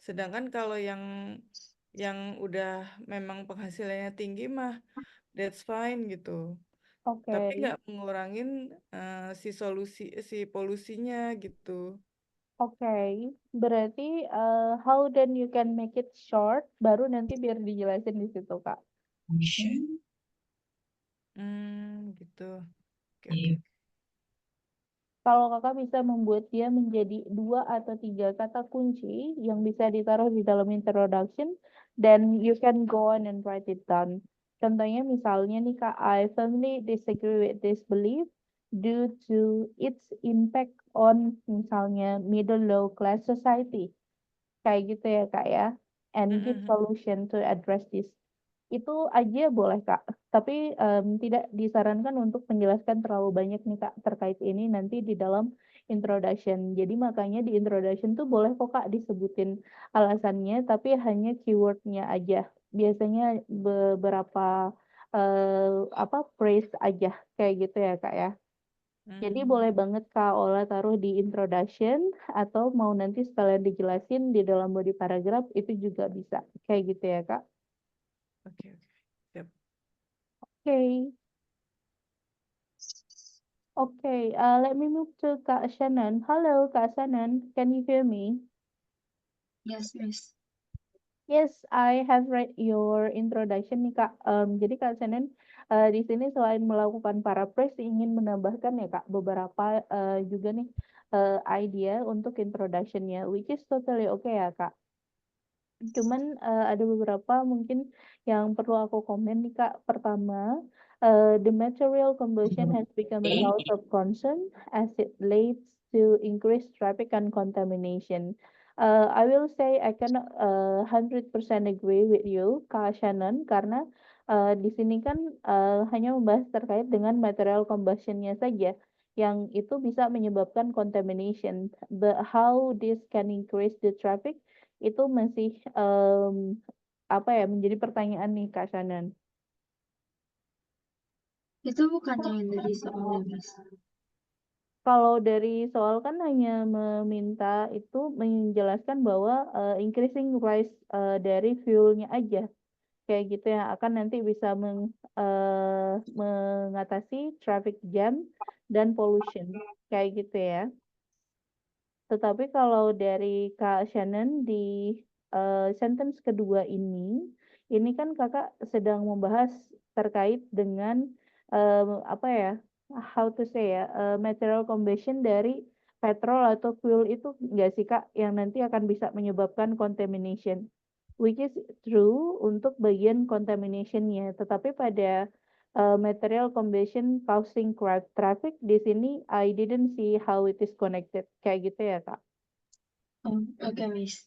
Sedangkan kalau yang udah memang penghasilannya tinggi mah that's fine gitu. Oke, Tapi nggak mengurangin si polusinya gitu. oke. Berarti how then you can make it short, baru nanti biar dijelasin di situ Kak. Mission? Gitu. Oke, oke. Iya. Kalau kakak bisa membuat dia menjadi 2 atau 3 kata kunci yang bisa ditaruh di dalam introduction, then you can go on and write it down. Contohnya misalnya nih kak, I firmly disagree with this belief due to its impact on misalnya middle low class society. Kayak gitu ya kak ya. And give Mm-mm. solution to address this. Itu aja boleh Kak, tapi tidak disarankan untuk menjelaskan terlalu banyak nih Kak terkait ini nanti di dalam introduction. Jadi makanya di introduction tuh boleh kok Kak disebutin alasannya, tapi hanya keywordnya aja. Biasanya beberapa apa phrase aja kayak gitu ya Kak ya. Jadi boleh banget Kak Ola taruh di introduction atau mau nanti sekalian dijelasin di dalam body paragraph itu juga bisa. Kayak gitu ya Kak. Oke, oke. Siap. Okay. Okay, let me move to Kak Shannon. Hello, Kak Shannon. Can you hear me? Yes, Miss. Yes, I have read your introduction nih Kak. Jadi Kak Shannon di sini selain melakukan paraphrase ingin menambahkan ya Kak beberapa juga nih idea untuk introduction-nya, which is totally okay ya Kak. Cuman ada beberapa mungkin yang perlu aku komen nih Kak. Pertama, the material combustion has become a source of concern as it leads to increased traffic and contamination. I will say I cannot 100% agree with you, Kak Shannon, karena di sini kan hanya membahas terkait dengan material combustion-nya saja yang itu bisa menyebabkan contamination. But how this can increase the traffic itu masih apa ya menjadi pertanyaan nih Kak Shannon. Itu bukannya yang dari soalnya, Miss. Kalau dari soal kan hanya meminta itu menjelaskan bahwa increasing price dari fuelnya aja. kayak gitu yang akan nanti bisa mengatasi traffic jam dan pollution kayak gitu ya. Tetapi kalau dari Kak Shannon di sentence kedua ini kan Kakak sedang membahas terkait dengan apa ya, how to say ya, material combustion dari petrol atau fuel itu enggak sih Kak, yang nanti akan bisa menyebabkan contamination. Which is true untuk bagian contamination-nya, tetapi pada material combustion causing traffic di sini I didn't see how it is connected kayak gitu ya Kak. Oke, Miss.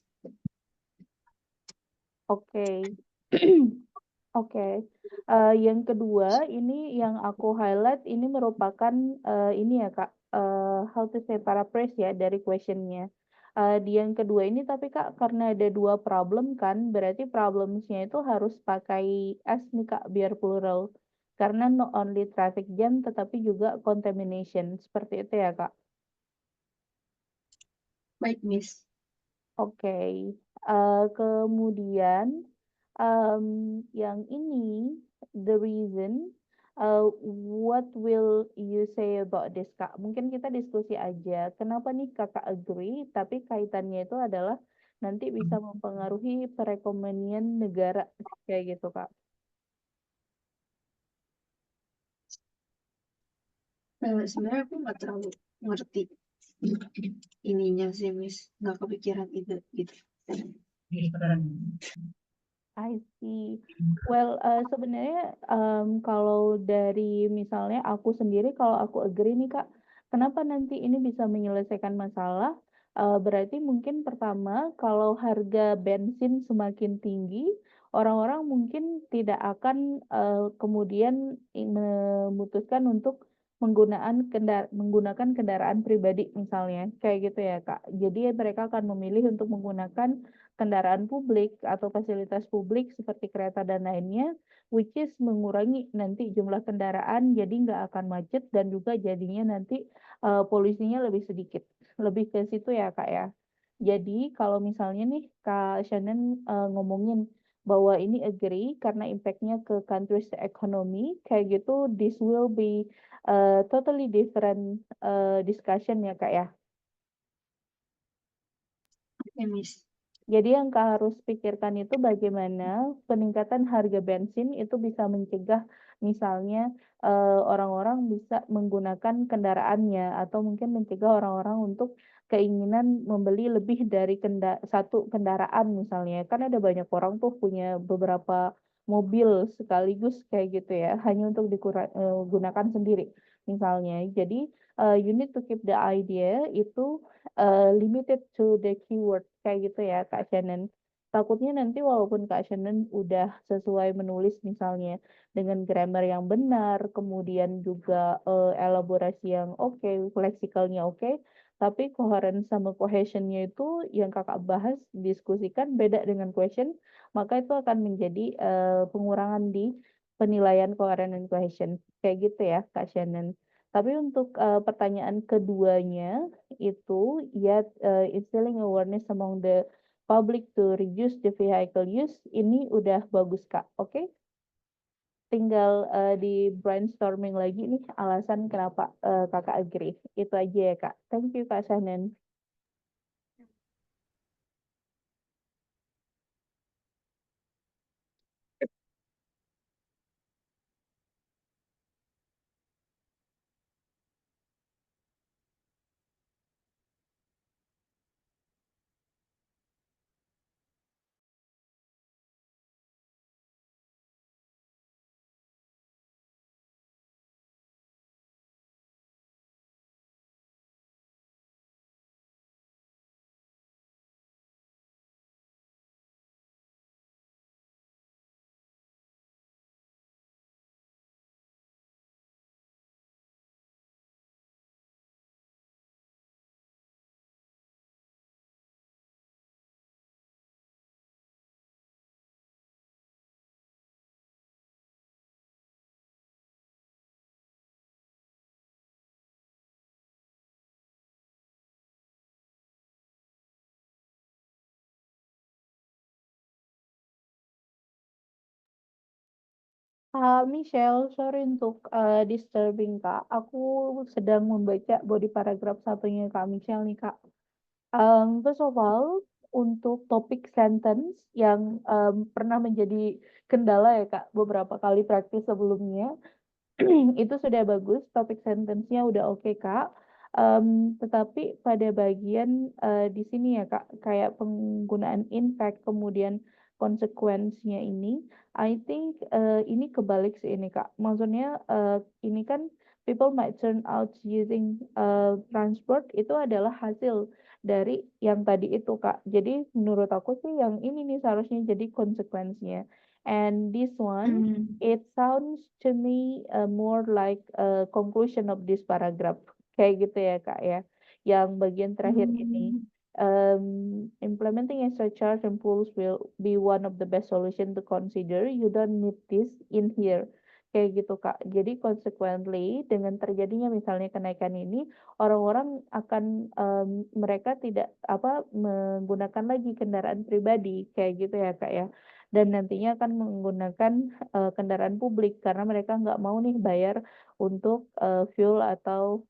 Oke. Oke. Yang kedua ini yang aku highlight ini merupakan ini ya Kak, how to say paraphrase ya dari questionnya. Di yang kedua ini tapi Kak karena ada dua problem kan, berarti problemsnya itu harus pakai S nih Kak biar plural. Karena not only traffic jam tetapi juga contamination. Seperti itu ya Kak. Baik, Miss. Oke. Kemudian yang ini the reason what will you say about this Kak? Mungkin kita diskusi aja. Kenapa nih Kakak agree tapi kaitannya itu adalah nanti bisa mempengaruhi perekonomian negara kayak gitu Kak. Sebenarnya aku nggak terlalu ngerti ininya sih, Miss. Nggak kepikiran itu gitu. I see. Well, sebenarnya kalau dari misalnya aku sendiri, kalau aku agree nih Kak, kenapa nanti ini bisa menyelesaikan masalah? Berarti mungkin pertama, kalau harga bensin semakin tinggi, orang-orang mungkin tidak akan kemudian memutuskan untuk menggunakan kendaraan pribadi misalnya, kayak gitu ya Kak. Jadi mereka akan memilih untuk menggunakan kendaraan publik atau fasilitas publik seperti kereta dan lainnya, which is mengurangi nanti jumlah kendaraan, jadi nggak akan macet dan juga jadinya nanti polusinya lebih sedikit. Lebih ke situ ya Kak ya. Jadi kalau misalnya nih Kak Shannon ngomongin bahwa ini agree karena impact-nya ke country's economy, kayak gitu, this will be totally different discussion ya Kak ya. Oke, Miss. Jadi yang Kak harus pikirkan itu bagaimana peningkatan harga bensin itu bisa mencegah misalnya orang-orang bisa menggunakan kendaraannya atau mungkin mencegah orang-orang untuk keinginan membeli lebih dari satu kendaraan misalnya. Kan ada banyak orang tuh punya beberapa mobil sekaligus kayak gitu ya, hanya untuk digunakan sendiri misalnya. Jadi you need to keep the idea itu limited to the keyword kayak gitu ya Kak Shannon. Takutnya nanti walaupun Kak Shannon udah sesuai menulis misalnya dengan grammar yang benar, kemudian juga elaborasi yang oke, lexikalnya oke, tapi coherence sama cohesionnya itu yang Kakak bahas, diskusikan beda dengan question, maka itu akan menjadi pengurangan di penilaian coherence and cohesion. Kayak gitu ya Kak Shannon. Tapi untuk pertanyaan keduanya itu ya instilling awareness among the public to reduce the vehicle use ini udah bagus Kak. Oke? Tinggal di brainstorming lagi nih alasan kenapa Kakak agree. Itu aja ya Kak. Thank you Kak Shannon. Michelle, sorry untuk disturbing Kak. Aku sedang membaca body paragraph satunya Kak Michelle nih Kak. First of all, untuk topik sentence yang pernah menjadi kendala ya Kak beberapa kali praktis sebelumnya, itu sudah bagus, topik sentence-nya udah oke Kak. Tetapi pada bagian di sini ya Kak, kayak penggunaan in fact kemudian konsekuensinya ini, I think ini kebalik sih ini Kak. Maksudnya ini kan people might turn out using transport itu adalah hasil dari yang tadi itu Kak. Jadi menurut aku sih yang ini nih seharusnya jadi konsekuensinya. And this one Hmm. it sounds to me more like a conclusion of this paragraph. Kayak gitu ya, Kak ya. Yang bagian terakhir ini. Hmm. Implementing extra charge and pools will be one of the best solution to consider. You don't need this in here. Kayak gitu, Kak. Jadi consequently, dengan terjadinya misalnya kenaikan ini, orang-orang akan mereka tidak menggunakan lagi kendaraan pribadi, kayak gitu ya, Kak ya. Dan nantinya akan menggunakan kendaraan publik karena mereka nggak mau nih bayar untuk fuel atau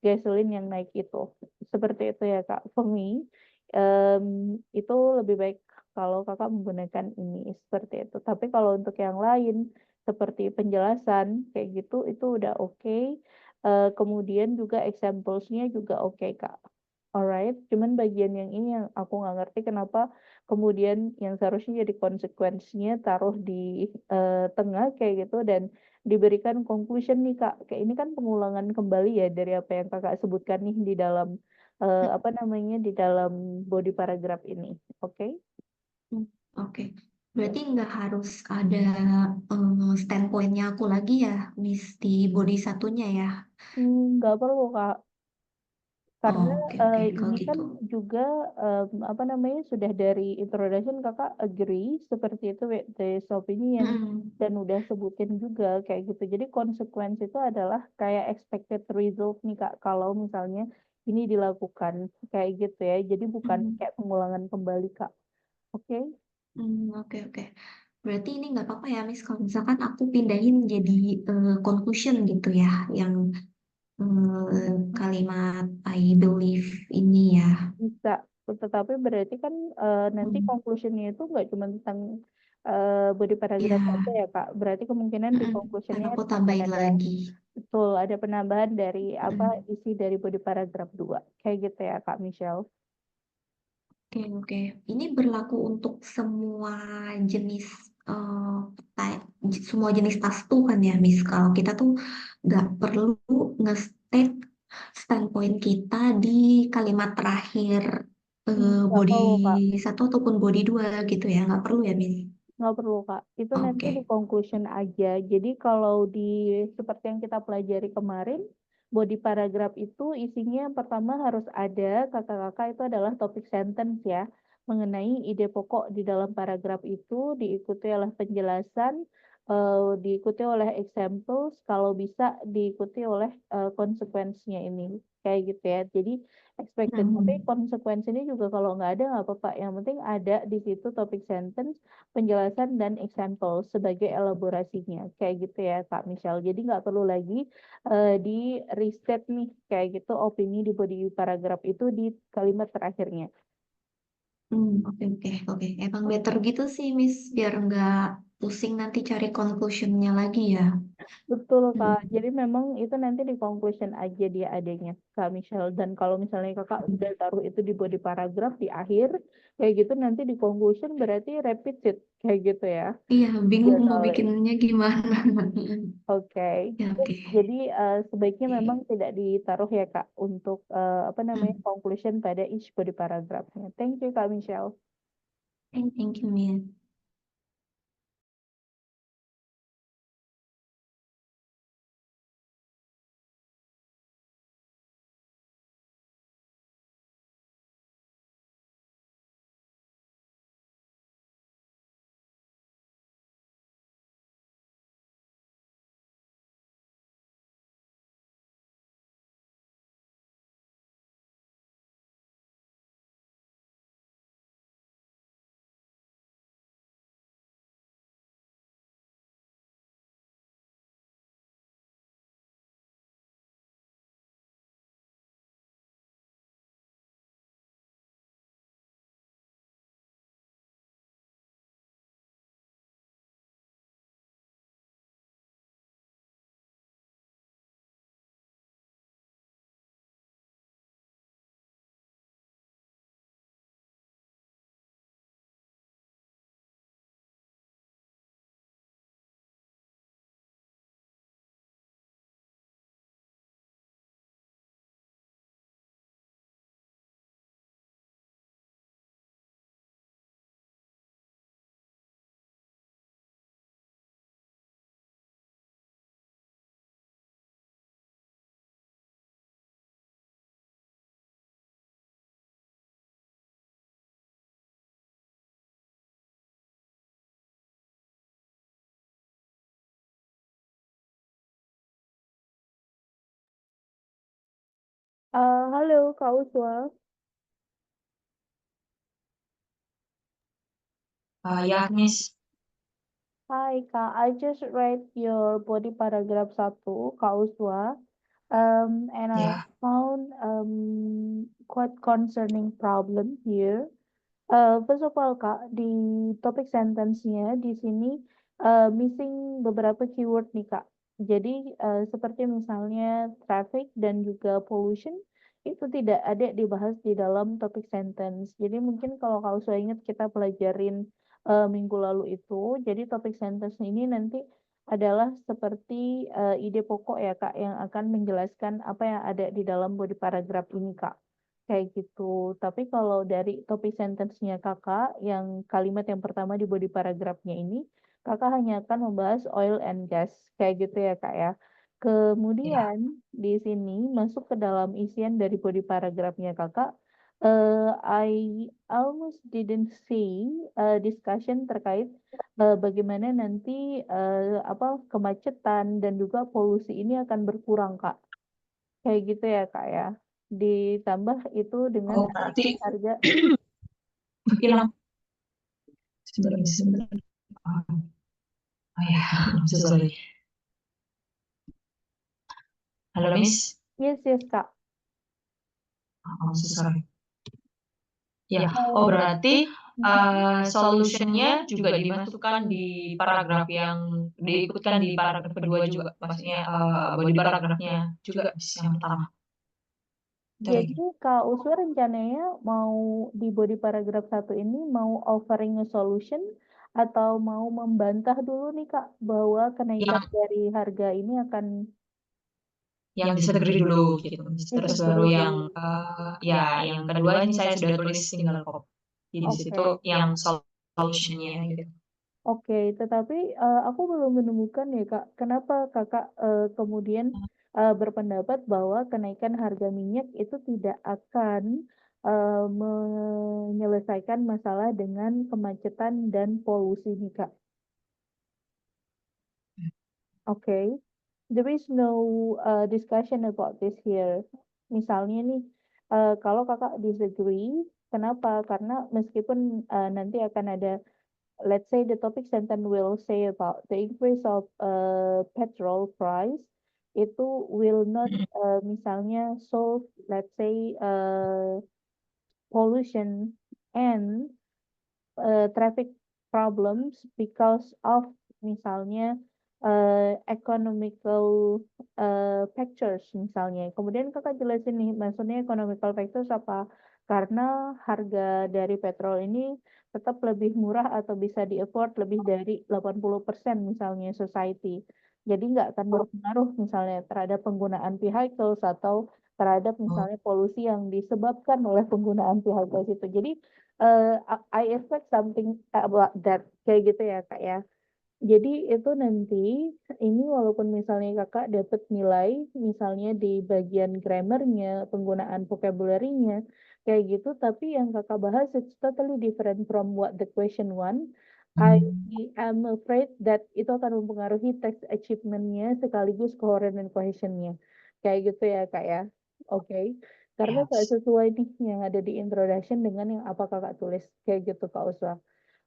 gasolin yang naik itu. Seperti itu ya Kak. For me, itu lebih baik kalau Kakak menggunakan ini seperti itu. Tapi kalau untuk yang lain seperti penjelasan kayak gitu itu udah oke. Kemudian juga examplesnya juga oke Kak. Alright, cuman bagian yang ini yang aku nggak ngerti kenapa kemudian yang seharusnya jadi konsekuensinya taruh di tengah kayak gitu dan diberikan conclusion nih Kak. Kayak ini kan pengulangan kembali ya dari apa yang Kakak sebutkan nih di dalam di dalam body paragraph ini. Oke? Hmm. Oke. Berarti nggak harus ada standpointnya aku lagi ya, Miss, di body satunya ya. Nggak perlu Kak. Oh, Karena oke oke kalau ini kan gitu. juga sudah dari introduction Kakak agree seperti itu with this opinion Mm-mm. dan udah sebutin juga kayak gitu. Jadi konsekuensi itu adalah kayak expected result nih Kak kalau misalnya ini dilakukan kayak gitu ya. Jadi bukan Mm. kayak pengulangan kembali Kak. Oke? Oke oke. Berarti ini nggak apa-apa ya, Miss, kalau misalkan aku pindahin jadi conclusion gitu ya, yang kalimat I believe ini ya. Bisa. Tetapi berarti kan nanti Hmm. conclusionnya itu nggak cuma tentang body paragraph Ya, aja ya Kak. Berarti kemungkinan di kan conclusionnya aku akan tambahin ada lagi. betul ada penambahan dari Mm. isi dari body paragraph 2. Kayak gitu ya Kak Michelle. Oke, oke. Ini berlaku untuk semua jenis eh, semua jenis tas tuh kan ya, Miss. Kalau kita tuh nggak perlu nge-state standpoint kita di kalimat terakhir Nggak body perlu Kak. satu ataupun body dua gitu ya, nggak perlu ya, Miss. Nggak perlu Kak. Itu nanti di Oke. conclusion aja. Jadi kalau seperti yang kita pelajari kemarin, body paragraph itu isinya yang pertama harus ada, kakak-kakak itu adalah topik sentence ya, mengenai ide pokok di dalam paragraf itu, diikuti oleh penjelasan, diikuti oleh examples, kalau bisa diikuti oleh konsekuensinya ini. Kayak gitu ya. Jadi expected. Tapi Hmm. konsekuensi ini juga kalau nggak ada nggak apa-apa. Yang penting ada di situ topik sentence penjelasan dan example sebagai elaborasinya kayak gitu ya Kak Michelle. Jadi nggak perlu lagi di reset nih kayak gitu opini di body paragraph itu di kalimat terakhirnya. Oke oke oke. Emang better gitu sih, Miss, biar nggak pusing nanti cari conclusionnya lagi ya. Betul Kak. Hmm. Jadi memang itu nanti di conclusion aja dia adanya Kak Michelle. Dan kalau misalnya Kakak udah taruh itu di body paragraph di akhir kayak gitu nanti di conclusion berarti repeat it kayak gitu ya. Iya, Tiga bingung mau kali. bikinnya gimana. Oke, Ya, oke. jadi sebaiknya memang Oke. tidak ditaruh ya Kak untuk Hmm. conclusion pada each body paragraphnya. Thank you Kak Michelle. Thank you, Miss. Halo Kak Uswa. Ya, Miss. Hi Kak, I just read your body paragraph 1, Kak Uswa. And I Ya, found quite concerning problem here. First of all, Kak, di topik sentence-nya di sini missing beberapa keyword nih, Kak. Jadi seperti misalnya traffic dan juga pollution itu tidak ada dibahas di dalam topik sentence. Jadi mungkin kalau Kak Uswa ingat kita pelajarin minggu lalu itu, jadi topik sentence ini nanti adalah seperti ide pokok ya, Kak, yang akan menjelaskan apa yang ada di dalam body paragraph ini, Kak. Kayak gitu. Tapi kalau dari topik sentence-nya Kakak, yang kalimat yang pertama di body paragraph-nya ini, Kakak hanya akan membahas oil and gas. Kayak gitu ya, Kak ya. ya. Kemudian di sini masuk ke dalam isian dari body paragraph-nya Kakak, I almost didn't see discussion terkait bagaimana nanti kemacetan dan juga polusi ini akan berkurang, Kak. Kayak gitu ya, Kak ya. Ditambah itu dengan Oh, berarti harga. hilang. Sebentar, Miss, sebentar. Oh ya, I'm so sorry. Halo, Miss. Yes, yes, Kak. Oh, so sorry. Ya, Oh, berarti solutionnya juga dimasukkan di paragraf yang diikutkan di paragraf kedua juga, maksudnya body paragrafnya juga Miss, yang pertama. jadi Kak Uswa rencananya mau di body paragraph 1 ini mau offering a solution atau mau membantah dulu nih, Kak, bahwa kenaikan dari harga ini akan Yang disagree dulu gitu, Miss. Terus baru disagree yang dulu. yang kedua ini saya sudah tulis single copy. Jadi di situ Oke. yang solutionnya gitu. Oke, tetapi aku belum menemukan ya, Kak, kenapa Kakak kemudian berpendapat bahwa kenaikan harga minyak itu tidak akan menyelesaikan masalah dengan kemacetan dan polusi nih, Kak. Oke, there is no discussion about this here. Misalnya nih, kalau Kakak disagree, kenapa? Karena meskipun nanti akan ada, let's say the topic sentence will say about the increase of petrol price, itu will not misalnya solve, let's say pollution and traffic problems because of misalnya economical factors misalnya. Kemudian Kakak jelasin nih, maksudnya economical factors apa? Karena harga dari petrol ini tetap lebih murah atau bisa di-afford lebih dari 80% misalnya society. Jadi nggak akan berpengaruh misalnya terhadap penggunaan vehicles atau terhadap Oh, misalnya polusi yang disebabkan oleh penggunaan vehicles itu. Jadi I expect something about that kayak gitu ya, Kak ya. Jadi itu nanti ini walaupun misalnya Kakak dapat nilai misalnya di bagian grammarnya, penggunaan vocabulary-nya kayak gitu, tapi yang Kakak bahas it's totally different from what the question one. I am afraid that itu akan mempengaruhi text achievement-nya sekaligus coherent and cohesion-nya. Kayak gitu ya, Kak ya. Oke. Karena nggak yes. sesuai nih yang ada di introduction dengan yang apa Kakak tulis. Kayak gitu, Kak Uswa.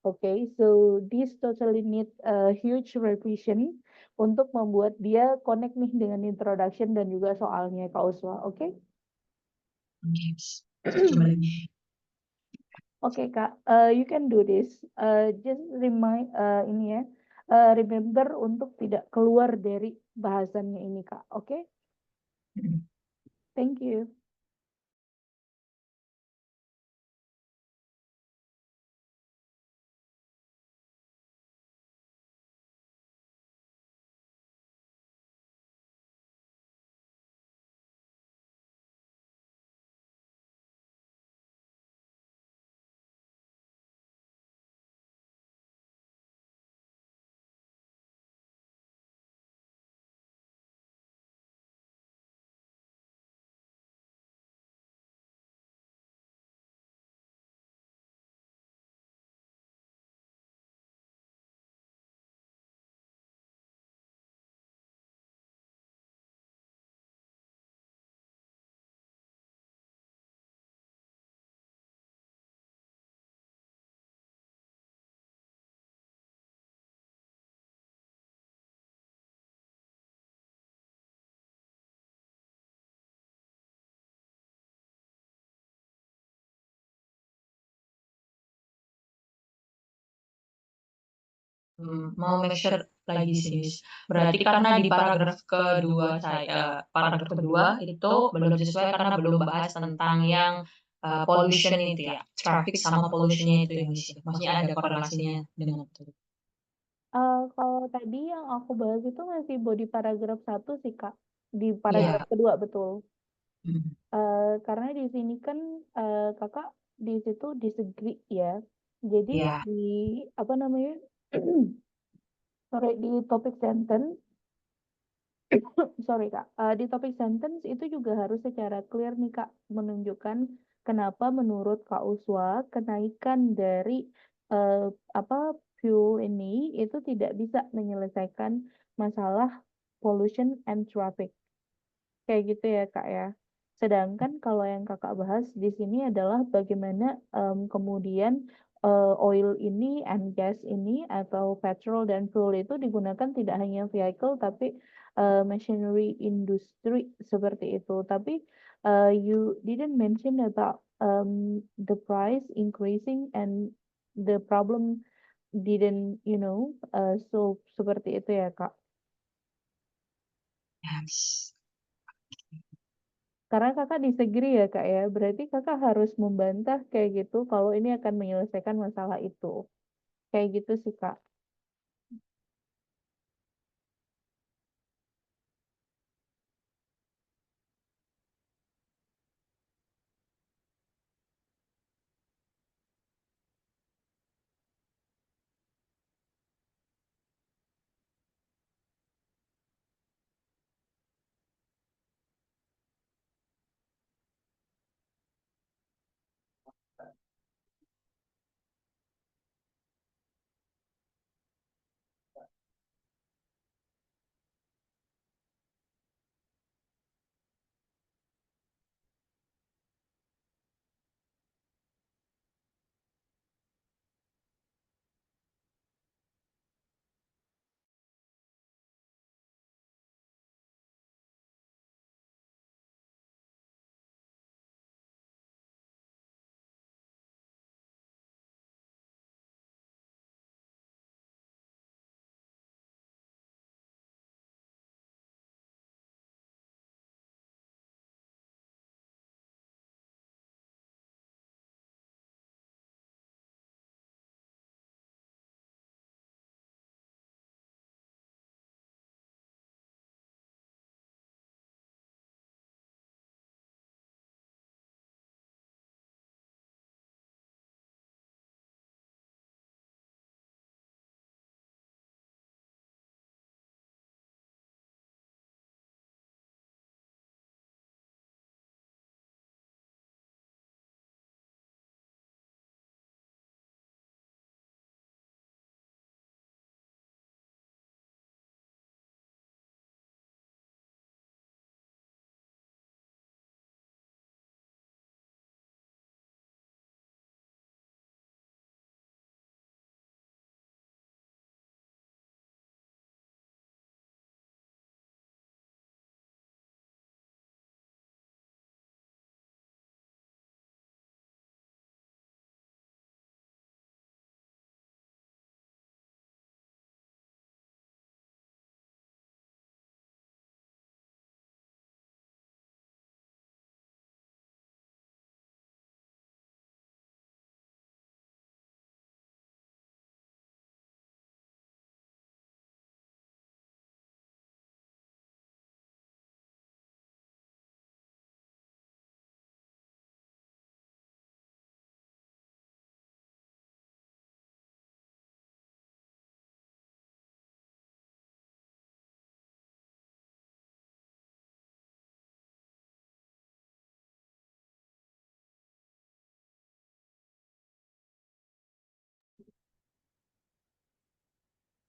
Okay, so this totally need a huge revision untuk membuat dia connect nih dengan introduction dan juga soalnya Kak Uswa. Oke? Yes. Coba lagi. Oke, Kak, you can do this. Just remind ini ya, remember untuk tidak keluar dari bahasannya ini, Kak. Oke? Thank you. mau make sure lagi sih, Miss. Berarti karena di paragraf kedua itu belum sesuai karena belum bahas tentang yang pollution itu ya, traffic sama pollution-nya itu ya, Miss, ya. Maksudnya ada korelasinya dengan itu. Kalau tadi yang aku bahas itu masih body paragraf 1 sih, Kak. Di Iya. paragraf kedua, betul. Hmm. Karena di sini kan Kakak di situ disagree ya. Jadi Iya. di apa namanya? Sorry, di topik sentence, sorry Kak, di topik sentence itu juga harus secara clear nih Kak, menunjukkan kenapa menurut Kak Uswa kenaikan dari apa fuel ini itu tidak bisa menyelesaikan masalah pollution and traffic. Kayak gitu ya Kak ya. Sedangkan kalau yang Kakak bahas di sini adalah bagaimana kemudian oil ini and gas ini atau petrol dan fuel itu digunakan tidak hanya vehicle tapi machinery industry seperti itu. Tapi you didn't mention about the price increasing and the problem didn't so seperti itu ya Kak. Yes. Karena kakak disagree ya kak ya, berarti kakak harus membantah kayak gitu kalau ini akan menyelesaikan masalah itu. Kayak gitu sih kak.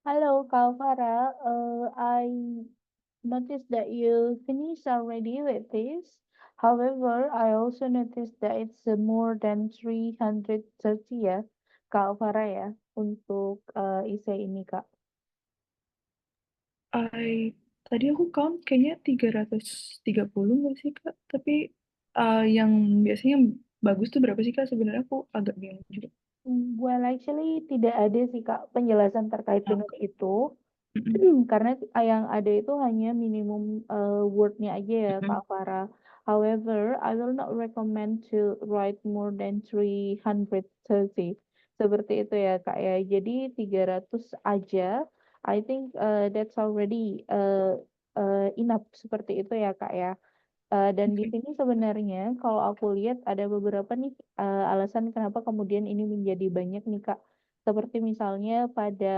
Halo Kak Farah, I noticed that you finished already with this. However, I also noticed that it's more than 330 ya, Kak Farah ya, untuk essay ini Kak. Tadi aku count kayaknya 330 nggak sih Kak? Tapi yang biasanya bagus tuh berapa sih Kak? Sebenarnya aku agak bingung juga. Well, actually tidak ada sih Kak penjelasan terkait dengan itu. Mm-mm. Karena yang ada itu hanya minimum word-nya aja ya Mm-mm. Kak Farah. However, I will not recommend to write more than 330. Seperti itu ya Kak ya. Jadi 300 aja. I think that's already enough seperti itu ya Kak ya. Dan di Okay. sini sebenarnya kalau aku lihat ada beberapa nih alasan kenapa kemudian ini menjadi banyak nih Kak. Seperti misalnya pada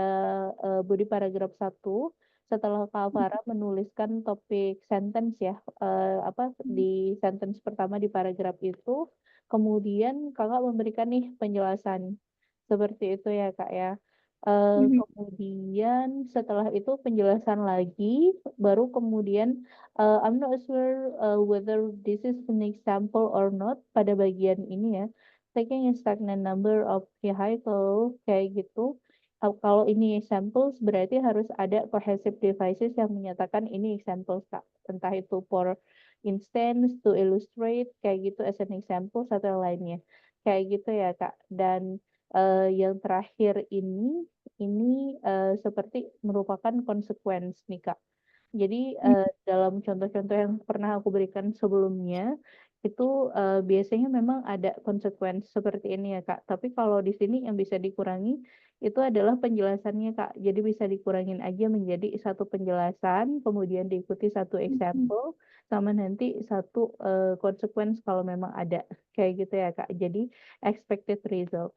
body paragraf 1 setelah Kak Farah menuliskan topik sentence ya, di sentence pertama di paragraf itu, kemudian Kakak memberikan nih penjelasan. Seperti itu ya Kak ya. Mhm. Kemudian setelah itu penjelasan lagi, baru kemudian I'm not sure whether this is an example or not pada bagian ini ya. Taking a stagnant number of vehicle kayak gitu. Kalau ini examples berarti harus ada cohesive devices yang menyatakan ini examples Kak. Entah itu for instance, to illustrate kayak gitu as an example atau yang lainnya. Kayak gitu ya Kak. Dan yang terakhir ini seperti merupakan consequence nih Kak. Jadi dalam contoh-contoh yang pernah aku berikan sebelumnya itu biasanya memang ada konsekuensi seperti ini ya Kak. Tapi kalau di sini yang bisa dikurangi itu adalah penjelasannya Kak. Jadi bisa dikurangin aja menjadi satu penjelasan, kemudian diikuti satu example, sama nanti satu konsekuensi kalau memang ada kayak gitu ya Kak. Jadi expected result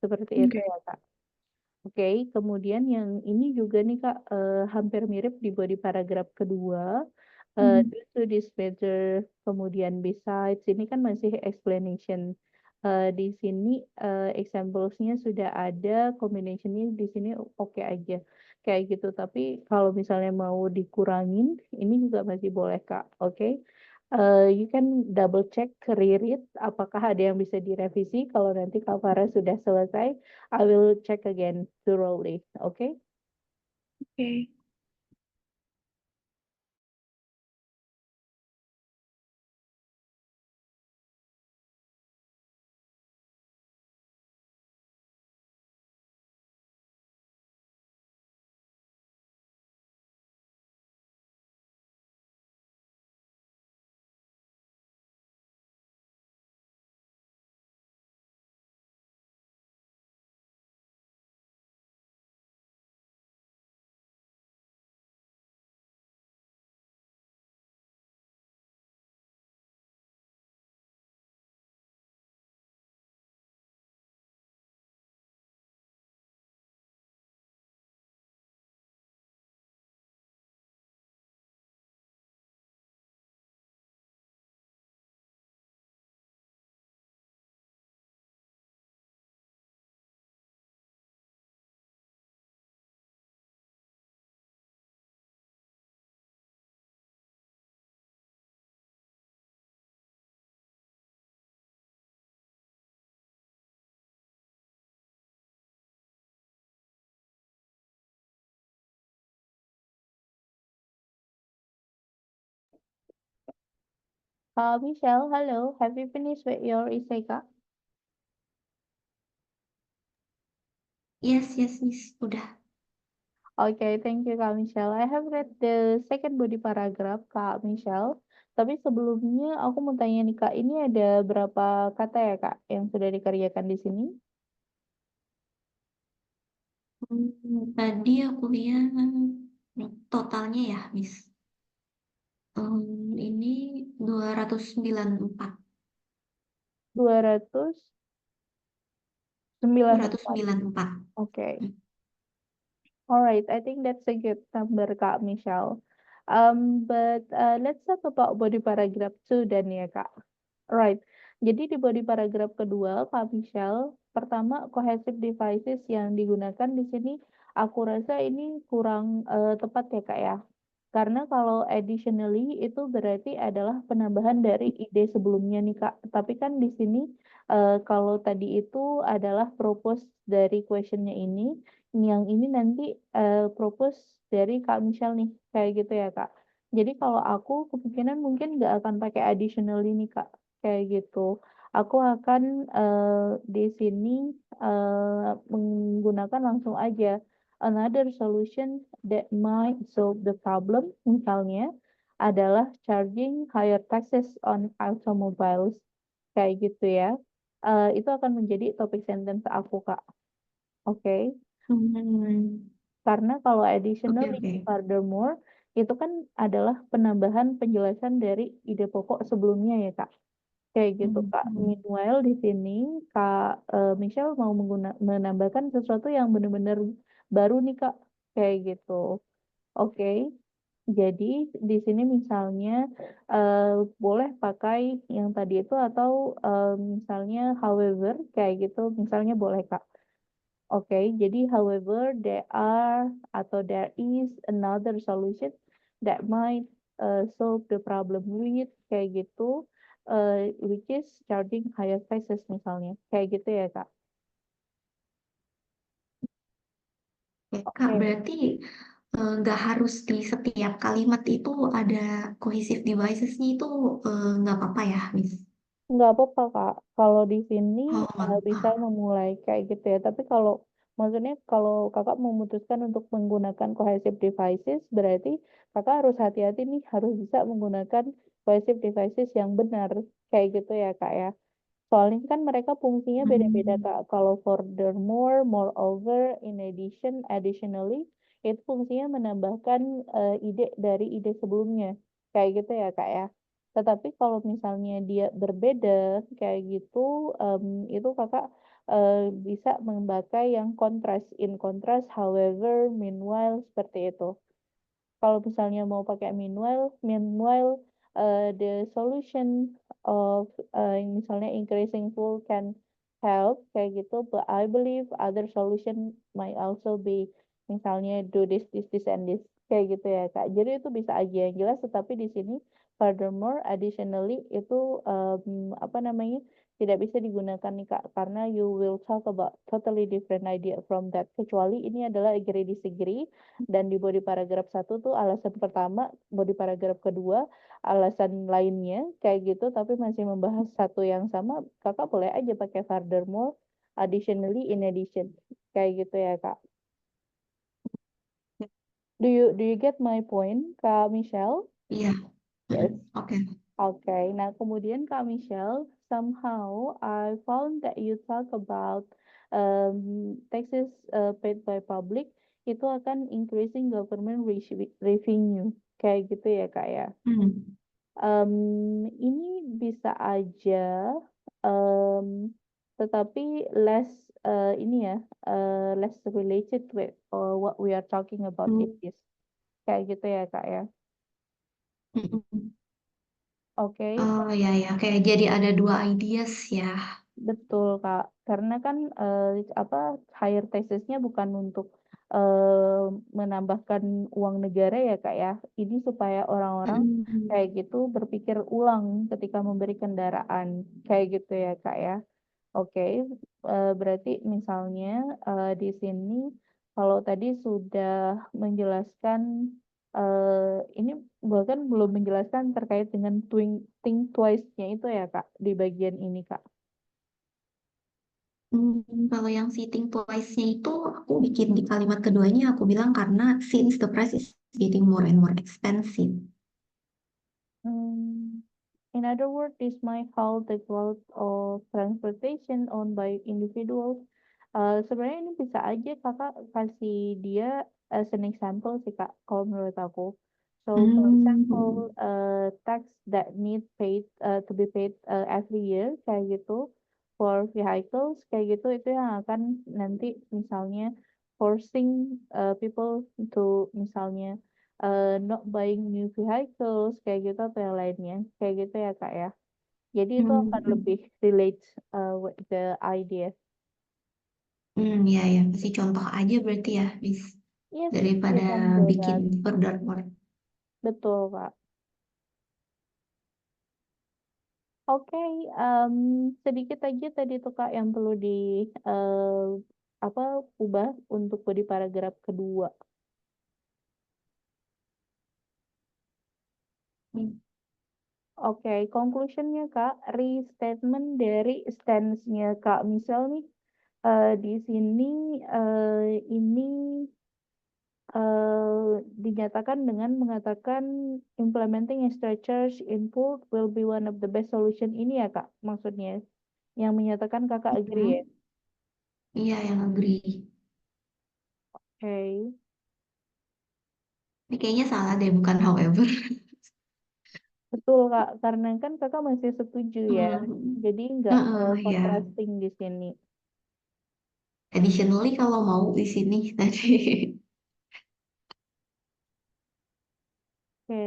seperti itu Okay. ya Kak. Oke, kemudian yang ini juga nih Kak, hampir mirip di body paragraf kedua. Mhm. Due to this measure, kemudian besides, ini kan masih explanation. Di sini examplesnya sudah ada, combinationnya di sini oke aja. Kayak gitu, tapi kalau misalnya mau dikurangin, ini juga masih boleh Kak, oke? You can double check, reread, apakah ada yang bisa direvisi kalau nanti Kak Farah sudah selesai. I will check again thoroughly. Okay. Okay. Michelle, hello. Have you finished with your essay, Kak? Yes, yes, Miss. Udah. Okay, thank you, Kak Michelle. I have read the second body paragraph, Kak Michelle. Tapi sebelumnya aku mau tanya nih, Kak, ini ada berapa kata ya, Kak, yang sudah dikerjakan di sini? Tadi aku lihat totalnya ya, Miss. Ini 294. 294. 294. Okay. Hmm. Alright, I think that's a good number, Kak Michelle. But let's talk about body paragraph 2 dan ya, Kak. Right. Jadi di body paragraf kedua, Kak Michelle, pertama cohesive devices yang digunakan di sini, aku rasa ini kurang tepat ya Kak ya. Karena kalau additionally itu berarti adalah penambahan dari ide sebelumnya nih Kak. Tapi kan di sini kalau tadi itu adalah propose dari questionnya ini, yang ini nanti propose dari Kak Michelle nih, kayak gitu ya Kak. Jadi kalau aku kemungkinan mungkin nggak akan pakai additional ini Kak, kayak gitu. aku akan di sini menggunakan langsung aja another solution that might solve the problem, misalnya adalah charging higher taxes on automobiles, kayak gitu ya. Itu akan menjadi topik sentence aku, Kak. Oke. Hmm, Karena kalau oke additionally, oke. furthermore, itu kan adalah penambahan penjelasan dari ide pokok sebelumnya ya, Kak. Kayak gitu, Kak. Hmm. Meanwhile, di sini Kak Michelle mau menambahkan sesuatu yang benar-benar baru nih, Kak. Kayak gitu. Oke. Jadi di sini misalnya boleh pakai yang tadi itu atau misalnya however kayak gitu, misalnya boleh, Kak. Oke, jadi however there are atau there is another solution that might solve the problem with kayak gitu, which is charging higher prices misalnya, kayak gitu ya, Kak. Oke, Kak, Oke. berarti nggak harus di setiap kalimat itu ada cohesive devices-nya itu nggak apa-apa ya, Miss? Nggak apa-apa, Kak. Kalau di sini Oh, nggak bisa apa-apa. memulai kayak gitu ya. Tapi kalau maksudnya kalau Kakak memutuskan untuk menggunakan cohesive devices, berarti Kakak harus hati-hati nih, harus bisa menggunakan cohesive devices yang benar. Kayak gitu ya, Kak ya. Soalnya kan mereka fungsinya beda-beda, Hmm. Kak. Kalau furthermore, moreover, in addition, additionally, itu fungsinya menambahkan ide dari ide sebelumnya. Kayak gitu ya, Kak ya. Tetapi kalau misalnya dia berbeda kayak gitu, itu Kakak bisa memakai yang contrast, in contrast, however, meanwhile, seperti itu. Kalau misalnya mau pakai meanwhile the solution of misalnya increasing pool can help kayak gitu, but I believe other solution might also be misalnya do this and this kayak gitu ya, Kak. Jadi itu bisa aja yang jelas, tetapi di sini furthermore, additionally itu apa namanya tidak bisa digunakan nih, Kak, karena you will talk about totally different idea from that. Kecuali ini adalah agree disagree dan di body paragraf 1 tuh alasan pertama, body paragraf kedua alasan lainnya kayak gitu, tapi masih membahas satu yang sama, Kakak boleh aja pakai furthermore, additionally, in addition. Kayak gitu ya, Kak. Do you get my point, Kak Michelle? Iya. Yes. Oke. Okay, nah kemudian Kak Michelle, somehow I found that you talk about taxes paid by public itu akan increasing government revenue, kayak gitu ya, Kak ya. Hmm. Ini bisa aja, tetapi less ini ya, less related with what we are talking about in Hmm. this, kayak gitu ya, Kak ya. Mm-mm. Oke. Oh ya ya, kayak jadi ada dua ideas ya. Betul, Kak. Karena kan apa higher taxes-nya bukan untuk menambahkan uang negara ya, Kak ya. Ini supaya orang-orang Mm-mm. kayak gitu berpikir ulang ketika memberi kendaraan, kayak gitu ya, Kak ya. Oke, berarti misalnya di sini kalau tadi sudah menjelaskan ini bahkan belum menjelaskan terkait dengan think twice-nya itu ya, Kak, di bagian ini, Kak. Kalau yang sitting twice-nya itu aku bikin di kalimat keduanya aku bilang karena since the price is getting more and more expensive. Hmm, in other words, this might halt the growth of transportation owned by individuals. Sebenarnya ini bisa aja kakak kasih dia as an example sih, Kak, kalau menurut aku. So for example, Hmm. tax that need paid to be paid every year kayak gitu for vehicles kayak gitu, itu yang akan nanti misalnya forcing people to misalnya not buying new vehicles kayak gitu atau yang lainnya kayak gitu ya, Kak ya. Jadi itu akan Hmm. lebih relate with the idea. Ya ya, kasih contoh aja berarti ya, Miss. Yes, you Daripada can do bikin that. furthermore. Betul, Kak. Oke, sedikit aja tadi tuh, Kak, yang perlu di apa ubah untuk body paragraf kedua. Oke, conclusionnya Kak, restatement dari stance-nya Kak. Misal nih, di sini ini dinyatakan dengan mengatakan implementing a structures input will be one of the best solution ini ya Kak, maksudnya. Yang menyatakan Kakak agree ya? Hmm, iya, yang agree. Oke. Ini kayaknya salah deh, bukan however. Betul Kak, karena kan Kakak masih setuju ya. Hmm, Jadi nggak ya. contrasting di sini. Additionally kalau mau di sini tadi. Oke.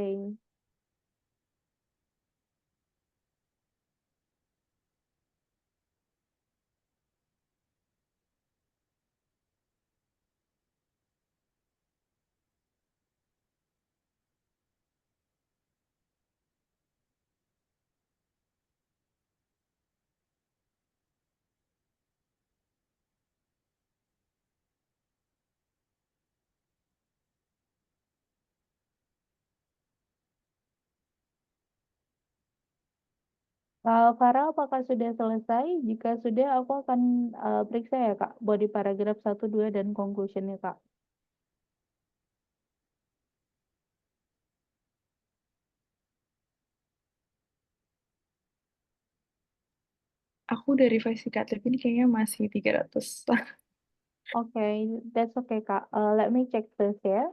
Farah, apakah sudah selesai? Jika sudah, aku akan periksa ya Kak, body paragraph 1, 2, dan conclusionnya Kak. Aku udah revisi Kak, tapi ini kayaknya masih 300. Oke, that's okay Kak. Let me check first ya.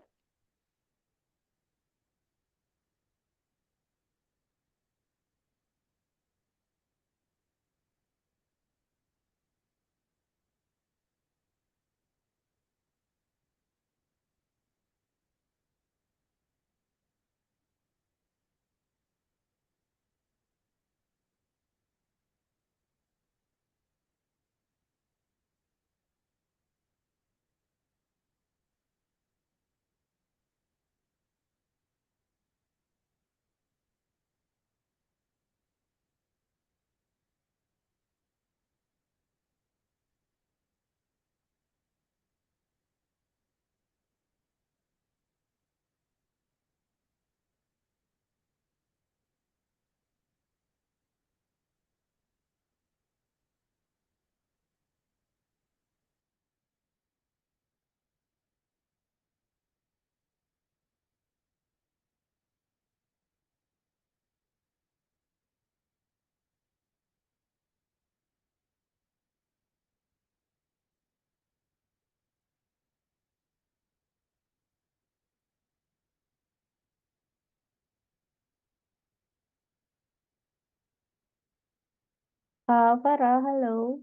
Farah, halo.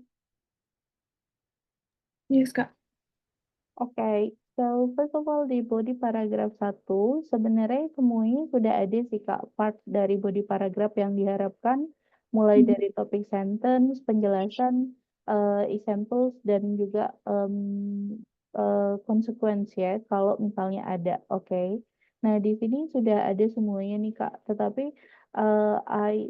Yes Kak. Oke, so first of all di body paragraph 1 sebenarnya semuanya sudah ada sih Kak part dari body paragraph yang diharapkan mulai dari topik sentence, penjelasan, examples dan juga consequence ya kalau misalnya ada. Oke. Nah, di sini sudah ada semuanya nih Kak. Tetapi I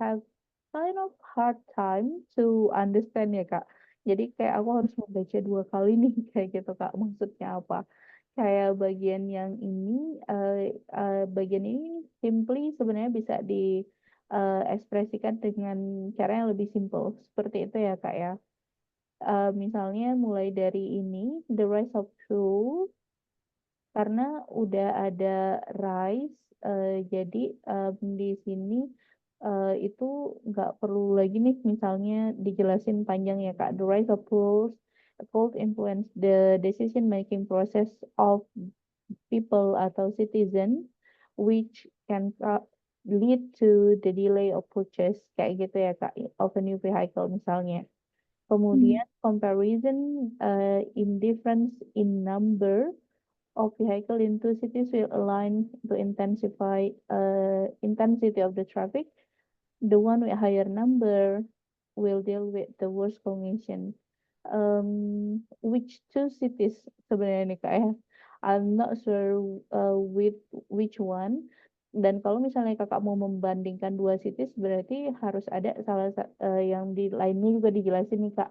have kind of hard time to understand ya Kak. Jadi kayak aku harus membaca 2 kali nih kayak gitu Kak. Maksudnya apa? Kayak bagian yang ini, bagian ini simply sebenarnya bisa ekspresikan dengan cara yang lebih simple. Seperti itu ya Kak ya. Misalnya mulai dari ini, the rise of truth, karena udah ada rise, jadi di sini itu nggak perlu lagi nih misalnya dijelasin panjang ya Kak. The rise of rules could influence the decision making process of people atau citizen, which can lead to the delay of purchase kayak gitu ya Kak, of a new vehicle misalnya. Kemudian comparison in difference in number of vehicle into cities will align to intensify intensity of the traffic. The one with higher number will deal with the worst condition. Which two cities sebenarnya nih Kak ya? I'm not sure with which one. Dan kalau misalnya Kakak mau membandingkan 2 cities berarti harus ada yang di lainnya juga dijelasin nih Kak.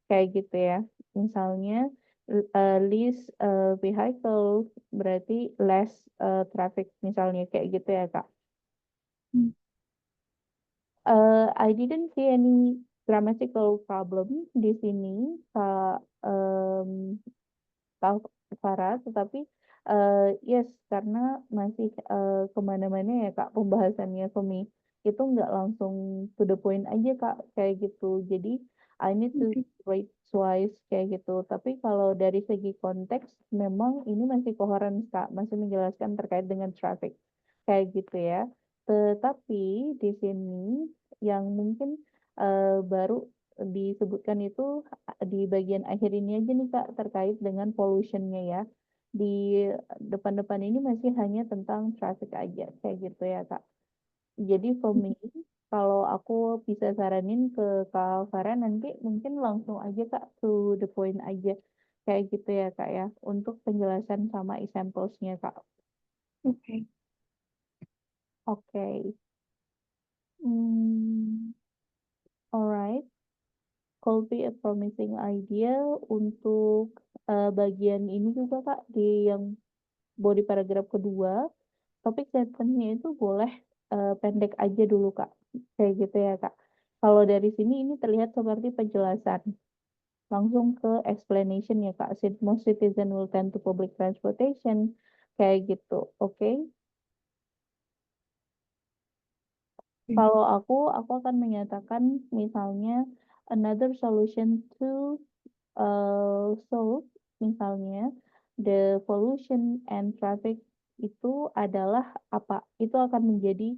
Kayak gitu ya. Misalnya least vehicle berarti less traffic misalnya kayak gitu ya Kak. I didn't see any grammatical problem di sini, Kak Kak Farah, tetapi yes, karena masih kemana-mana ya Kak pembahasannya Femi. Itu nggak langsung to the point aja Kak, kayak gitu. Jadi I need to write twice kayak gitu. Tapi kalau dari segi konteks, memang ini masih coherent Kak, masih menjelaskan terkait dengan traffic. Kayak gitu ya. Tetapi di sini yang mungkin baru disebutkan itu di bagian akhir ini aja nih Kak, terkait dengan pollution-nya ya. Di depan-depan ini masih hanya tentang traffic aja, kayak gitu ya Kak. Jadi for me, kalau aku bisa saranin ke Kak Farah nanti mungkin langsung aja Kak to the point aja. Kayak gitu ya Kak ya, untuk penjelasan sama examples-nya Kak. Oke. Oke. Alright. Could be a promising idea untuk bagian ini juga Kak, di yang body paragraf kedua, topik sentence-nya itu boleh pendek aja dulu Kak, kayak gitu ya Kak. Kalau dari sini ini terlihat seperti penjelasan, langsung ke explanation ya Kak. Most citizen will tend to public transportation, kayak gitu, oke? Kalau aku akan menyatakan misalnya another solution to solve misalnya the pollution and traffic itu adalah apa? Itu akan menjadi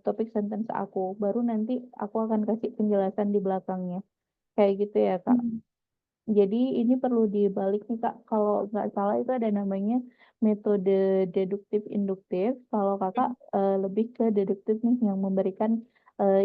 topik sentence aku. Baru nanti aku akan kasih penjelasan di belakangnya. Kayak gitu ya, Kak. Jadi ini perlu dibalik nih Kak, kalau nggak salah itu ada namanya metode deduktif induktif. Kalau Kakak lebih ke deduktif nih yang memberikan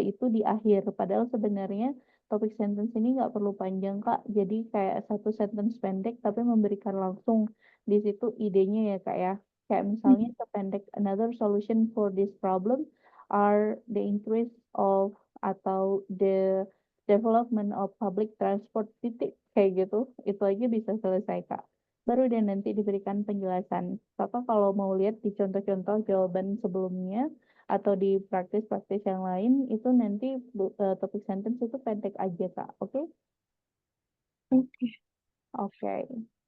itu di akhir. Padahal sebenarnya topik sentence ini nggak perlu panjang Kak. Jadi kayak satu sentence pendek tapi memberikan langsung di situ idenya ya Kak ya. Kayak misalnya sependek another solution for this problem are the increase of atau the development of public transport titik kayak gitu, itu aja bisa selesai Kak. Baru deh nanti diberikan penjelasan. Kakak kalau mau lihat di contoh-contoh jawaban sebelumnya atau di praktis-praktis yang lain, itu nanti topik sentence itu pendek aja Kak, oke? Oke. Oke.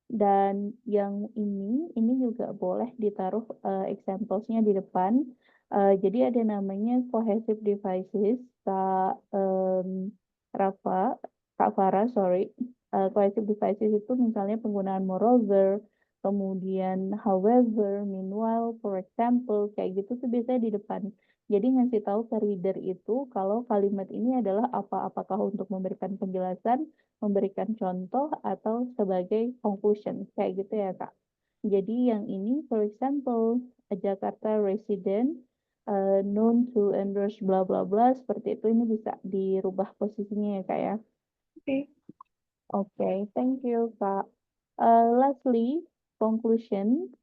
Dan yang ini juga boleh ditaruh examples-nya di depan. Jadi ada namanya cohesive devices, Rafa, Kak Farah, sorry. Cohesive devices itu misalnya penggunaan moreover, kemudian however, meanwhile, for example, kayak gitu tuh biasanya di depan. Jadi ngasih tahu ke reader itu kalau kalimat ini adalah apa, apakah untuk memberikan penjelasan, memberikan contoh, atau sebagai conclusion. Kayak gitu ya, Kak. Jadi yang ini, for example, a Jakarta resident known to endorse bla bla bla, seperti itu, ini bisa dirubah posisinya ya, Kak ya. Oke. Oke, thank you, Kak. Lastly, conclusion.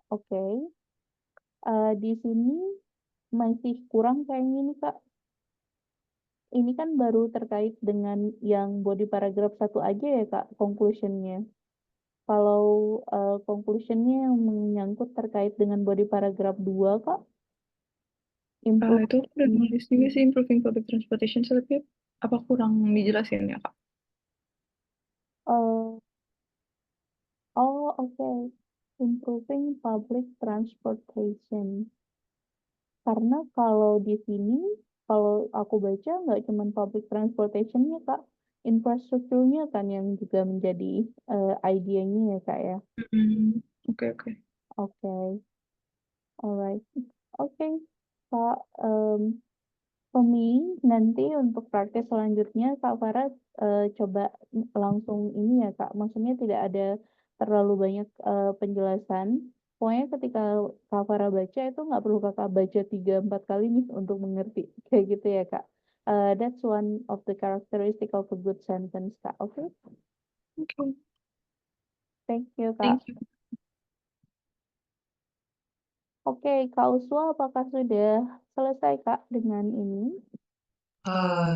Oke. Di sini masih kurang kayaknya nih, Kak. Ini kan baru terkait dengan yang body paragraf 1 aja ya, Kak, conclusion-nya. Kalau conclusion-nya yang menyangkut terkait dengan body paragraf 2, Kak, improve. Itu udah nulis juga sih improving public transportation, tapi apa kurang dijelasin ya Kak? Oh, oke. Improving public transportation. Karena kalau di sini, kalau aku baca nggak cuma public transportation-nya, Kak. Infrastrukturnya kan yang juga menjadi idenya ya, Kak ya. Oke, oke. Oke. Alright. Oke, Kak. Tommy, nanti untuk praktek selanjutnya Kak Farah coba langsung ini ya Kak, maksudnya tidak ada terlalu banyak penjelasan. Pokoknya ketika Kak Farah baca itu nggak perlu Kakak baca 3-4 kali nih untuk mengerti. Kayak gitu ya Kak. That's one of the characteristic of a good sentence Kak. Oke? Oke. Thank you Kak. Thank you. Oke, Kak Uswa apakah sudah selesai Kak dengan ini?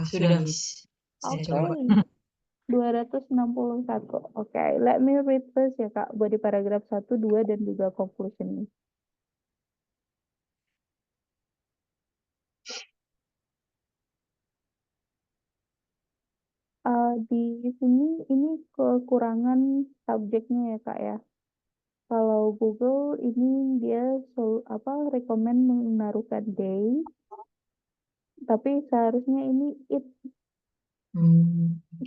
Sudah, Miss. Saya Oke. coba. 261. Oke, let me read first ya Kak, body paragraf 1, 2, dan juga conclusion. Di sini ini kekurangan subjeknya ya Kak ya. Kalau Google ini dia rekomend menaruhkan day, tapi seharusnya ini it.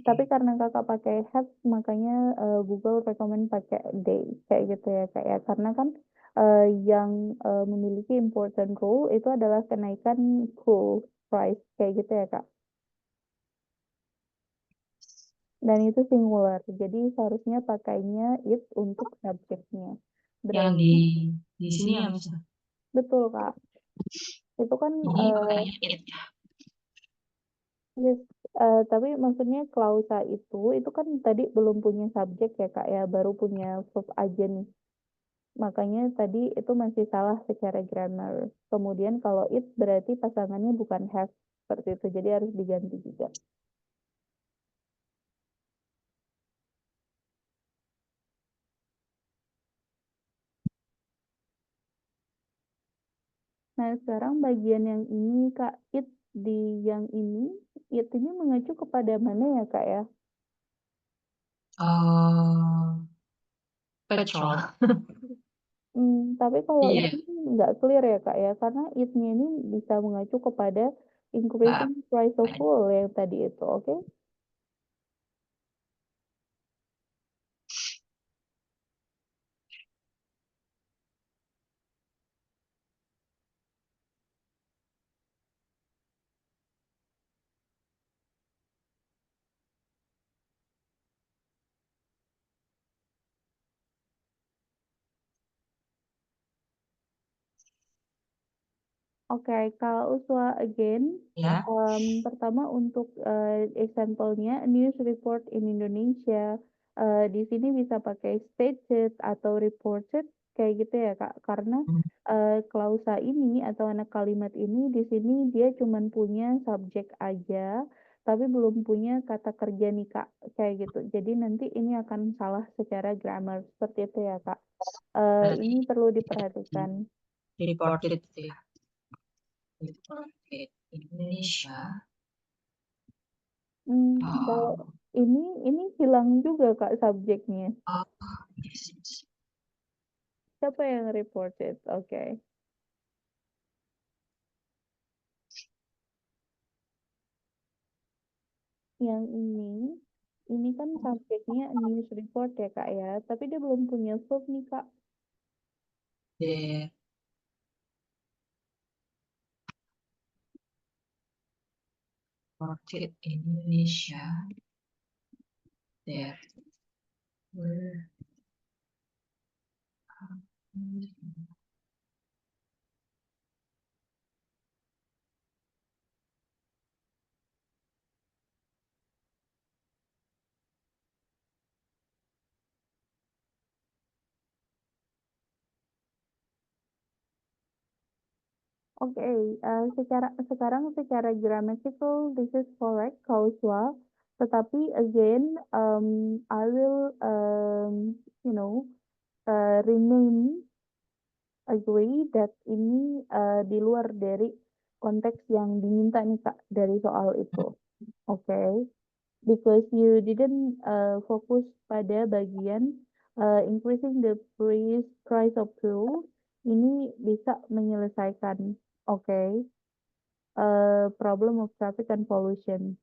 Tapi Oke. karena kakak pakai have, makanya Google rekomend pakai day kayak gitu ya Kak ya. Karena kan yang memiliki important role itu adalah kenaikan full price kayak gitu ya Kak. Dan itu singular, jadi seharusnya pakainya it untuk subjeknya. Yang Berarti di sini yang bisa. betul Kak. Itu kan Ini pakainya it ya. yes, tapi maksudnya klausa itu kan tadi belum punya subjek ya Kak ya, baru punya verb aja nih. Makanya tadi itu masih salah secara grammar. Kemudian kalau it berarti pasangannya bukan have seperti itu, jadi harus diganti juga. Nah, sekarang bagian yang ini Kak, it di yang ini, it ini mengacu kepada mana ya Kak ya? Petrol. Tapi kalau Iya. ini nggak clear ya Kak ya, karena it-nya ini bisa mengacu kepada increasing price of fuel yang tadi itu, oke? Oke, kalau Uswa again, Ya. pertama untuk example-nya news report in Indonesia, di sini bisa pakai stated atau reported kayak gitu ya Kak, karena klausa ini atau anak kalimat ini di sini dia cuman punya subjek aja, tapi belum punya kata kerja nih Kak, kayak gitu. Jadi nanti ini akan salah secara grammar seperti itu ya Kak. Berarti Ini perlu diperhatikan. reported ya. Reported Indonesia. Kalau ini hilang juga Kak subjeknya. Oh, yes. Siapa yang reported? Oke. Yang ini kan subjeknya news report ya Kak ya, tapi dia belum punya verb nih Kak. The reported Indonesia. There were Oke, sekarang secara grammatical this is correct causal, tetapi again I will remain agree that ini di luar dari konteks yang diminta nih Kak dari soal itu. Oke. Because you didn't fokus pada bagian increasing the price of fuel, ini bisa menyelesaikan, oke, problem of traffic and pollution.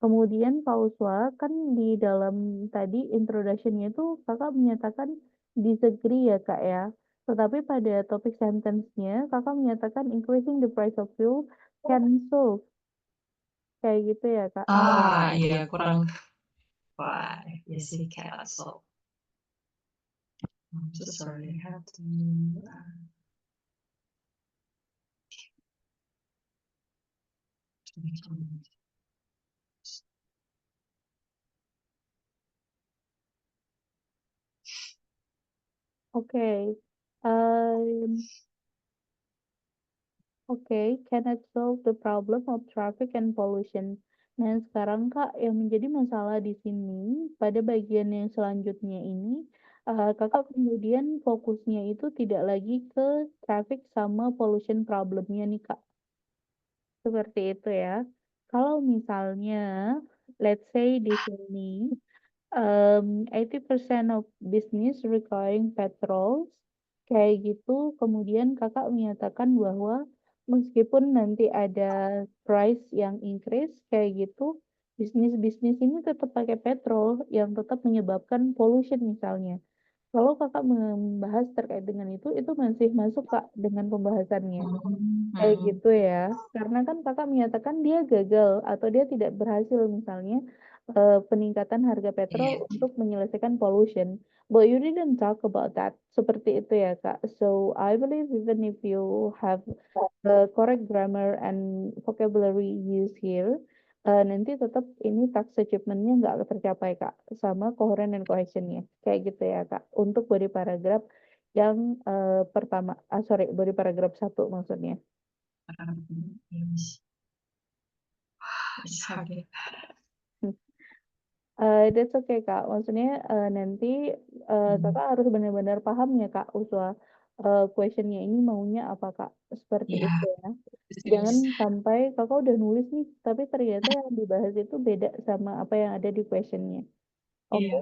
Kemudian Pak Uswa, kan di dalam tadi introduction-nya itu Kakak menyatakan disagree ya Kak ya. Tetapi pada topik sentence-nya Kakak menyatakan increasing the price of fuel can solve. Kayak gitu ya Kak. iya kurang. Why? Yes, we cannot solve. I'm so sorry. I have to. Oke. Um, Oke, cannot solve the problem of traffic and pollution. Nah, sekarang Kak, yang menjadi masalah di sini, pada bagian yang selanjutnya ini, Kakak kemudian fokusnya itu tidak lagi ke traffic sama pollution problemnya nih Kak. Seperti itu ya. Kalau misalnya let's say di sini 80% of business requiring petrols kayak gitu. Kemudian kakak menyatakan bahwa meskipun nanti ada price yang increase kayak gitu, bisnis-bisnis ini tetap pakai petrol yang tetap menyebabkan pollution misalnya. Kalau kakak membahas terkait dengan itu masih masuk kak dengan pembahasannya. Kayak Hmm. gitu ya. Karena kan kakak menyatakan dia gagal atau dia tidak berhasil misalnya peningkatan harga Iya. petrol untuk menyelesaikan pollution. But you didn't talk about that. Seperti itu ya kak. So I believe even if you have the correct grammar and vocabulary used here, nanti tetap ini tax achievementnya nggak tercapai kak. Sama coherent and cohesionnya. Kayak gitu ya kak. Untuk body paragraph yang pertama, sorry, body paragraph 1 maksudnya. Yes. It's hard. That's okay Kak. Maksudnya nanti Hmm. Kakak harus benar-benar paham ya Kak Uswa. Questionnya ini maunya apa Kak? Seperti Ya, itu ya. serius. Jangan sampai Kakak udah nulis nih, tapi ternyata yang dibahas itu beda sama apa yang ada di questionnya. Oke, Iya.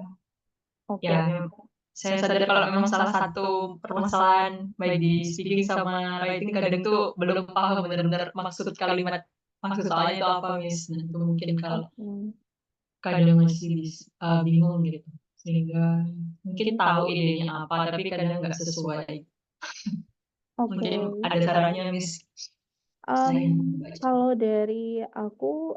oke. Ya, saya sadar kalau memang salah satu permasalahan baik di speaking sama writing kadang tuh belum paham benar-benar maksud kalimat, maksud soalnya itu apa, Miss. Nah, itu mungkin kalau Hmm, kadang masih bingung gitu. Sehingga mungkin tahu idenya apa, tapi kadang nggak sesuai. Mungkin Oke. ada caranya, Miss, selain membaca. Kalau dari aku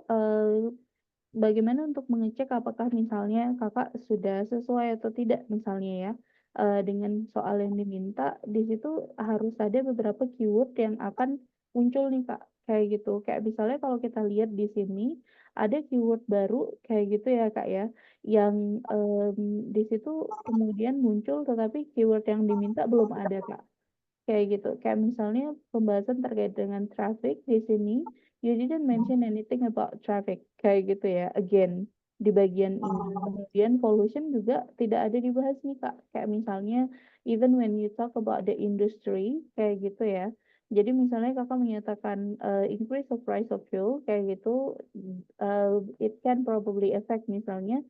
bagaimana untuk mengecek apakah misalnya kakak sudah sesuai atau tidak misalnya ya dengan soal yang diminta di situ harus ada beberapa keyword yang akan muncul nih kak kayak gitu kayak misalnya kalau kita lihat di sini ada keyword baru kayak gitu ya kak ya yang di situ kemudian muncul tetapi keyword yang diminta belum ada kak kayak gitu. Kayak misalnya pembahasan terkait dengan traffic di sini, you didn't mention anything about traffic. Kayak gitu ya, again, di bagian ini. Kemudian pollution juga tidak ada dibahas nih, Kak. Kayak misalnya, even when you talk about the industry, kayak gitu ya. Jadi misalnya kakak menyatakan increase of price of fuel, kayak gitu, it can probably affect misalnya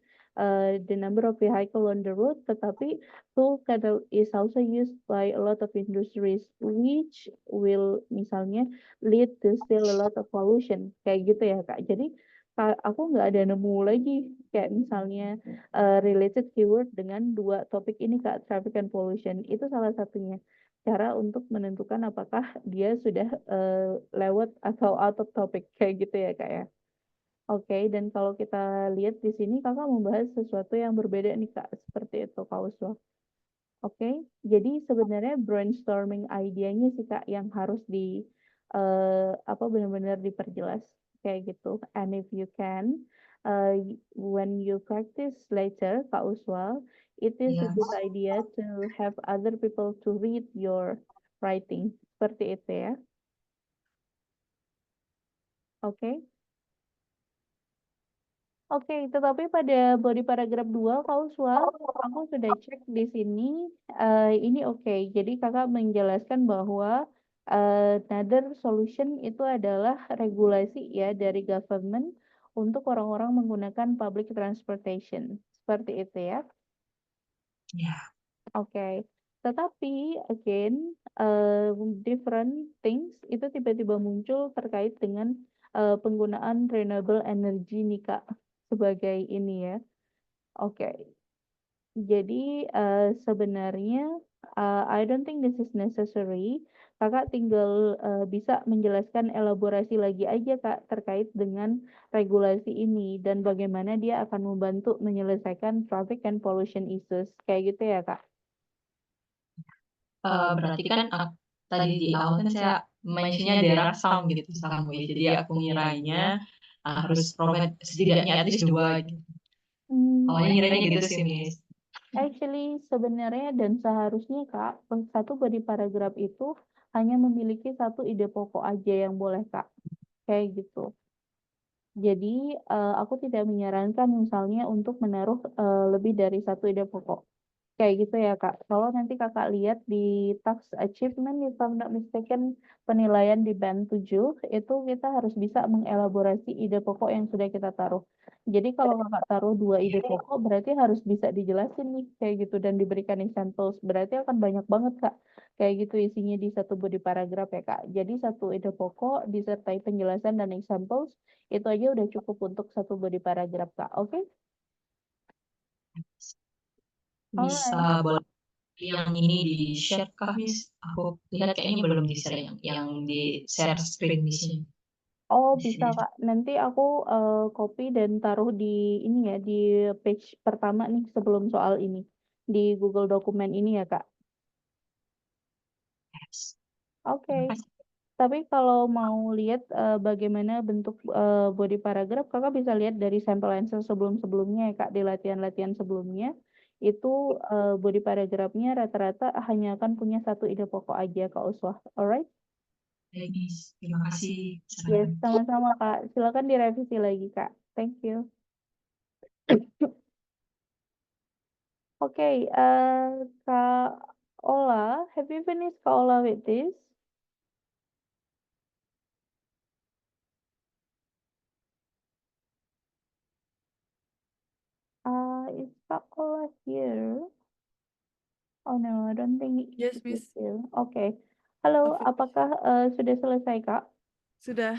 the number of vehicle on the road, tetapi tool cattle is also used by a lot of industries which will misalnya lead to still a lot of pollution kayak gitu ya kak jadi aku nggak ada nemu lagi kayak misalnya related keyword dengan dua topik ini kak traffic and pollution itu salah satunya cara untuk menentukan apakah dia sudah lewat atau out of topic kayak gitu ya kak ya. Oke, dan kalau kita lihat di sini kakak membahas sesuatu yang berbeda nih kak, seperti itu kak Uswa. Oke, jadi sebenarnya brainstorming idenya sih Kak yang harus apa benar-benar diperjelas kayak gitu. And if you can, when you practice later, Kak Uswal, it is a Iya. good idea to have other people to read your writing. Seperti itu ya. Oke. Oke, tetapi pada body paragraf 2 kausal, aku sudah cek di sini, ini oke. Jadi kakak menjelaskan bahwa another solution itu adalah regulasi ya dari government untuk orang-orang menggunakan public transportation. Seperti itu ya. Ya. Oke. Tetapi again, different things itu tiba-tiba muncul terkait dengan penggunaan renewable energy nih Kak sebagai ini ya. Oke. Jadi sebenarnya I don't think this is necessary. Kakak tinggal bisa menjelaskan elaborasi lagi aja Kak terkait dengan regulasi ini dan bagaimana dia akan membantu menyelesaikan traffic and pollution issues. Kayak gitu ya Kak. Berarti kan tadi di awal kan saya mentionnya daerah Sam gitu Samui. Jadi aku ngiranya harus provide setidaknya at least 2 gitu. Awalnya ngiranya gitu sih, Miss. Actually, sebenarnya dan seharusnya Kak, satu body paragraf itu hanya memiliki satu ide pokok aja yang boleh Kak. Kayak gitu. Jadi, aku tidak menyarankan misalnya untuk menaruh lebih dari satu ide pokok. Kayak gitu ya Kak. Kalau nanti Kakak lihat di task achievement, if I'm not mistaken, penilaian di band 7, itu kita harus bisa mengelaborasi ide pokok yang sudah kita taruh. Jadi kalau Kakak taruh 2 ide pokok, berarti harus bisa dijelasin nih, kayak gitu, dan diberikan examples. Berarti akan banyak banget Kak, kayak gitu isinya di satu body paragraph ya Kak. Jadi satu ide pokok disertai penjelasan dan examples, itu aja udah cukup untuk satu body paragraph Kak. Oke? Bisa Alright. boleh yang ini di-share kah, Miss? Aku lihat kayaknya belum di-share yang di-share screen Miss-nya. Oh, Di bisa sini. Kak. Nanti aku copy dan taruh di ini ya, di page pertama nih sebelum soal ini. Di Google Dokumen ini ya, Kak. Yes. Oke. Terima kasih. Tapi kalau mau lihat bagaimana bentuk body paragraph, Kakak bisa lihat dari sampel answer sebelum-sebelumnya ya, Kak, di latihan-latihan sebelumnya. Itu body paragraphnya rata-rata hanya akan punya satu ide pokok aja, Kak Uswah. Alright? Baik, Miss. Terima kasih. Yes, Sarannya. sama-sama, Kak. Silakan direvisi lagi, Kak. Thank you. Okay, Kak Ola, have you finished Kak Ola with this? Is Kak Ola here? Oh no, I don't think Yes, he's Miss. here. Okay. Halo, Taufik. apakah sudah selesai, Kak? Sudah.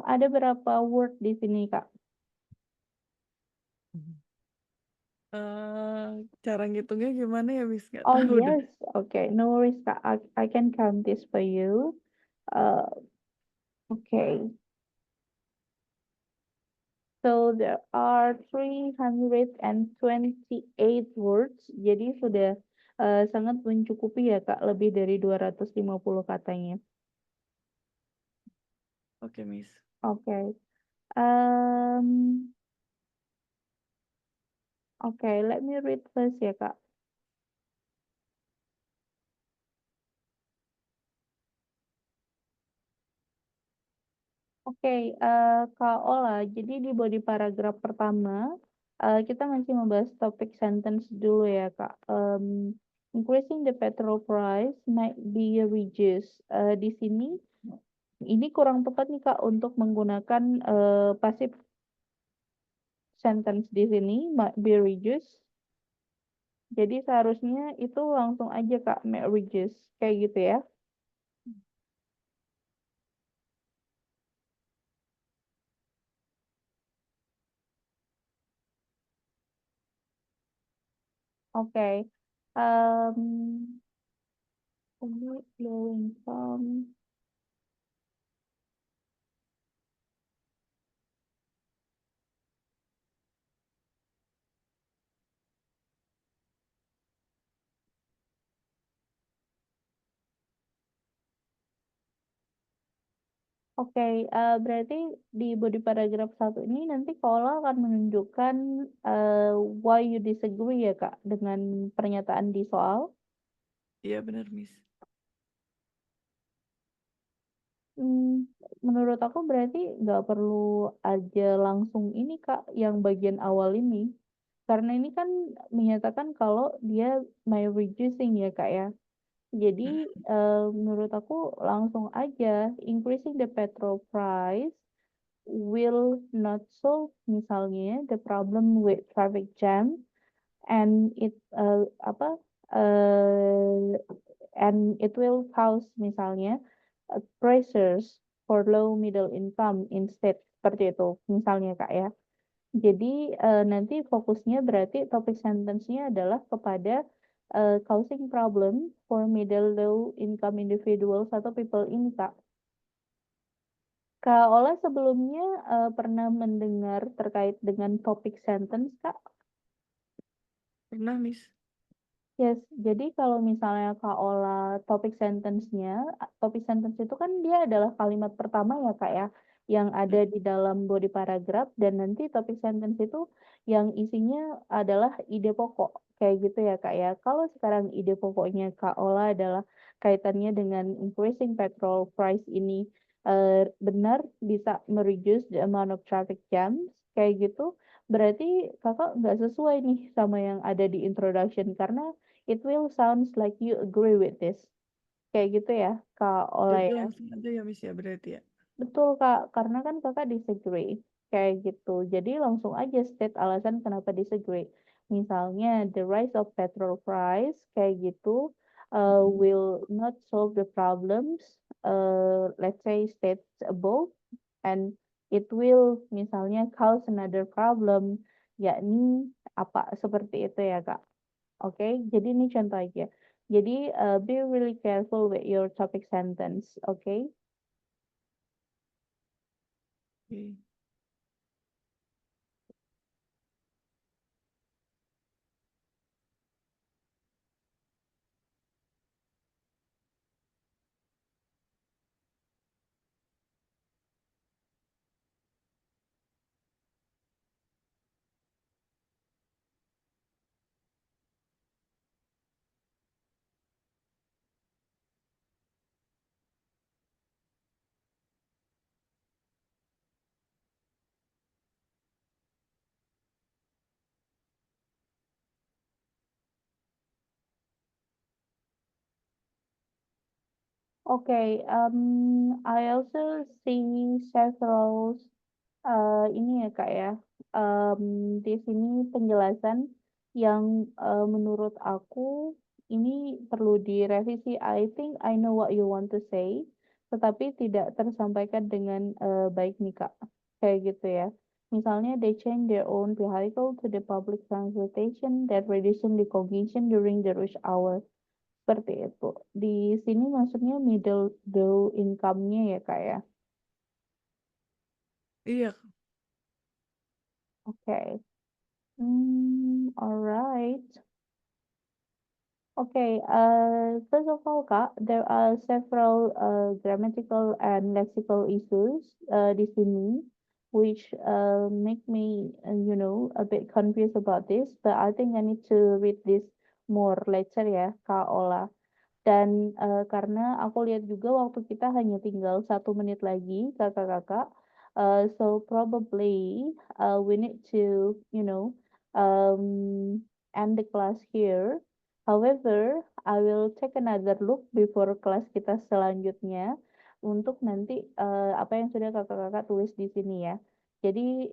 Ada berapa word di sini, Kak? Cara ngitungnya gimana ya, Miss? Nggak Oh tahu deh. yes, okay. No worries, Kak. I can count this for you. Uh, okay. So there are 328 words. Jadi sudah sangat mencukupi ya Kak, lebih dari 250 katanya. Oke, Miss. Oke. Um, okay, let me read first ya Kak. Oke, Kak Ola, jadi di body paragraf pertama, kita masih membahas topik sentence dulu ya, Kak. Increasing the petrol price might be reduced. Di sini, ini kurang tepat nih, Kak, untuk menggunakan passive sentence di sini, might be reduced. Jadi seharusnya itu langsung aja, Kak, might reduce. Kayak gitu ya. Oke. Low income. Oke, berarti di body paragraf 1 ini nanti Kola akan menunjukkan why you disagree ya Kak dengan pernyataan di soal. Iya, benar, Miss. Menurut aku berarti nggak perlu aja langsung ini Kak yang bagian awal ini. Karena ini kan menyatakan kalau dia may reducing ya Kak ya. Jadi menurut aku langsung aja increasing the petrol price will not solve misalnya the problem with traffic jam and it and it will cause misalnya pressures for low middle income instead, seperti itu misalnya Kak ya. Jadi nanti fokusnya berarti topik sentence-nya adalah kepada causing problem for middle low income individuals atau people ini Kak. Kak Ola sebelumnya pernah mendengar terkait dengan topik sentence, Kak? Pernah, Miss. Yes, jadi kalau misalnya Kak Ola topik sentence-nya, topik sentence itu kan dia adalah kalimat pertama ya Kak ya, yang ada di dalam body paragraph dan nanti topik sentence itu yang isinya adalah ide pokok, kayak gitu ya Kak ya. Kalau sekarang ide pokoknya Kak Ola adalah kaitannya dengan increasing petrol price ini benar bisa mereduce the amount of traffic jams, kayak gitu, berarti kakak nggak sesuai nih sama yang ada di introduction karena it will sounds like you agree with this. Kayak gitu ya, Kak Ola Jadi ya. langsung aja ya Miss ya berarti ya. Betul Kak, karena kan kakak disagree. Kayak gitu. Jadi langsung aja state alasan kenapa disagree. Misalnya, the rise of petrol price, kayak gitu, will not solve the problems, let's say states above, and it will misalnya cause another problem, yakni apa, seperti itu ya Kak. Oke, jadi ini contoh aja. Jadi, be really careful with your topic sentence, oke? Oke. Okay, I also see several ini ya Kak ya. Di sini penjelasan yang menurut aku ini perlu direvisi. I think I know what you want to say, tetapi tidak tersampaikan dengan baik nih Kak. Kayak gitu ya. Misalnya they change their own vehicle to the public transportation that reducing the congestion during the rush hour. Seperti itu. Di sini maksudnya middle low income-nya ya Kak ya. Iya, Oke. Alright. Okay, first of all, Kak, there are several grammatical and lexical issues di sini, which make me, a bit confused about this. But I think I need to read this more later ya, Kak Ola. Dan karena aku lihat juga waktu kita hanya tinggal 1 menit lagi, kakak-kakak. So probably we need to, end the class here. However, I will take another look before kelas kita selanjutnya untuk nanti apa yang sudah kakak-kakak tulis di sini ya. Jadi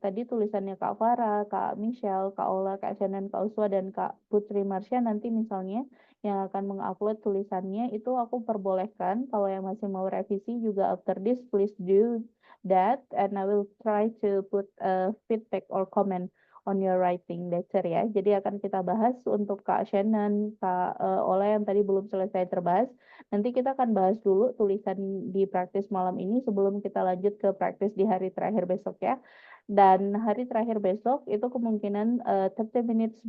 tadi tulisannya Kak Farah, Kak Michelle, Kak Ola, Kak Shannon, Kak Uswa, dan Kak Putri Marsha nanti misalnya yang akan mengupload tulisannya itu aku perbolehkan kalau yang masih mau revisi juga after this please do that and I will try to put a feedback or comment on your writing lecture ya. Jadi akan kita bahas untuk Kak Shannon, Kak Ola yang tadi belum selesai terbahas. Nanti kita akan bahas dulu tulisan di praktis malam ini sebelum kita lanjut ke praktis di hari terakhir besok ya. Dan hari terakhir besok itu kemungkinan 30 minutes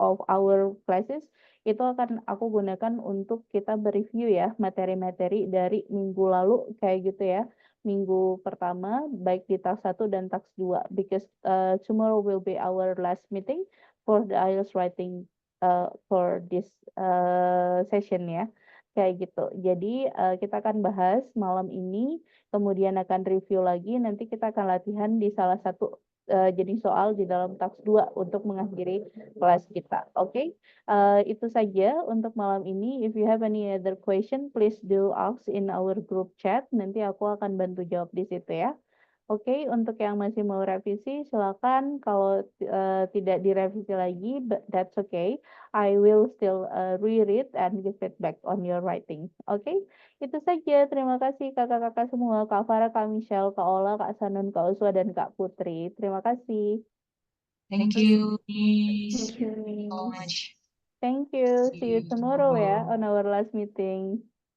of our classes itu akan aku gunakan untuk kita bereview ya materi-materi dari minggu lalu kayak gitu ya. Minggu pertama baik di task 1 dan task 2 because tomorrow will be our last meeting for the IELTS writing for this session ya. Kayak gitu. Jadi kita akan bahas malam ini, kemudian akan review lagi, nanti kita akan latihan di salah satu jenis soal di dalam task 2 untuk mengakhiri kelas kita. Oke? Itu saja untuk malam ini. If you have any other question, please do ask in our group chat. Nanti aku akan bantu jawab di situ ya. Oke, untuk yang masih mau revisi, silakan. Kalau tidak direvisi lagi, but that's okay. I will still reread and give feedback on your writing. Oke, itu saja. Terima kasih kakak-kakak semua, Kak Farah, Kak Michelle, Kak Ola, Kak Sanun, Kak Uswa, dan Kak Putri. Terima kasih. Thank you, Miss. Thank you, So Miss. much. Thank you. See See you you tomorrow ya tomorrow. on our last meeting.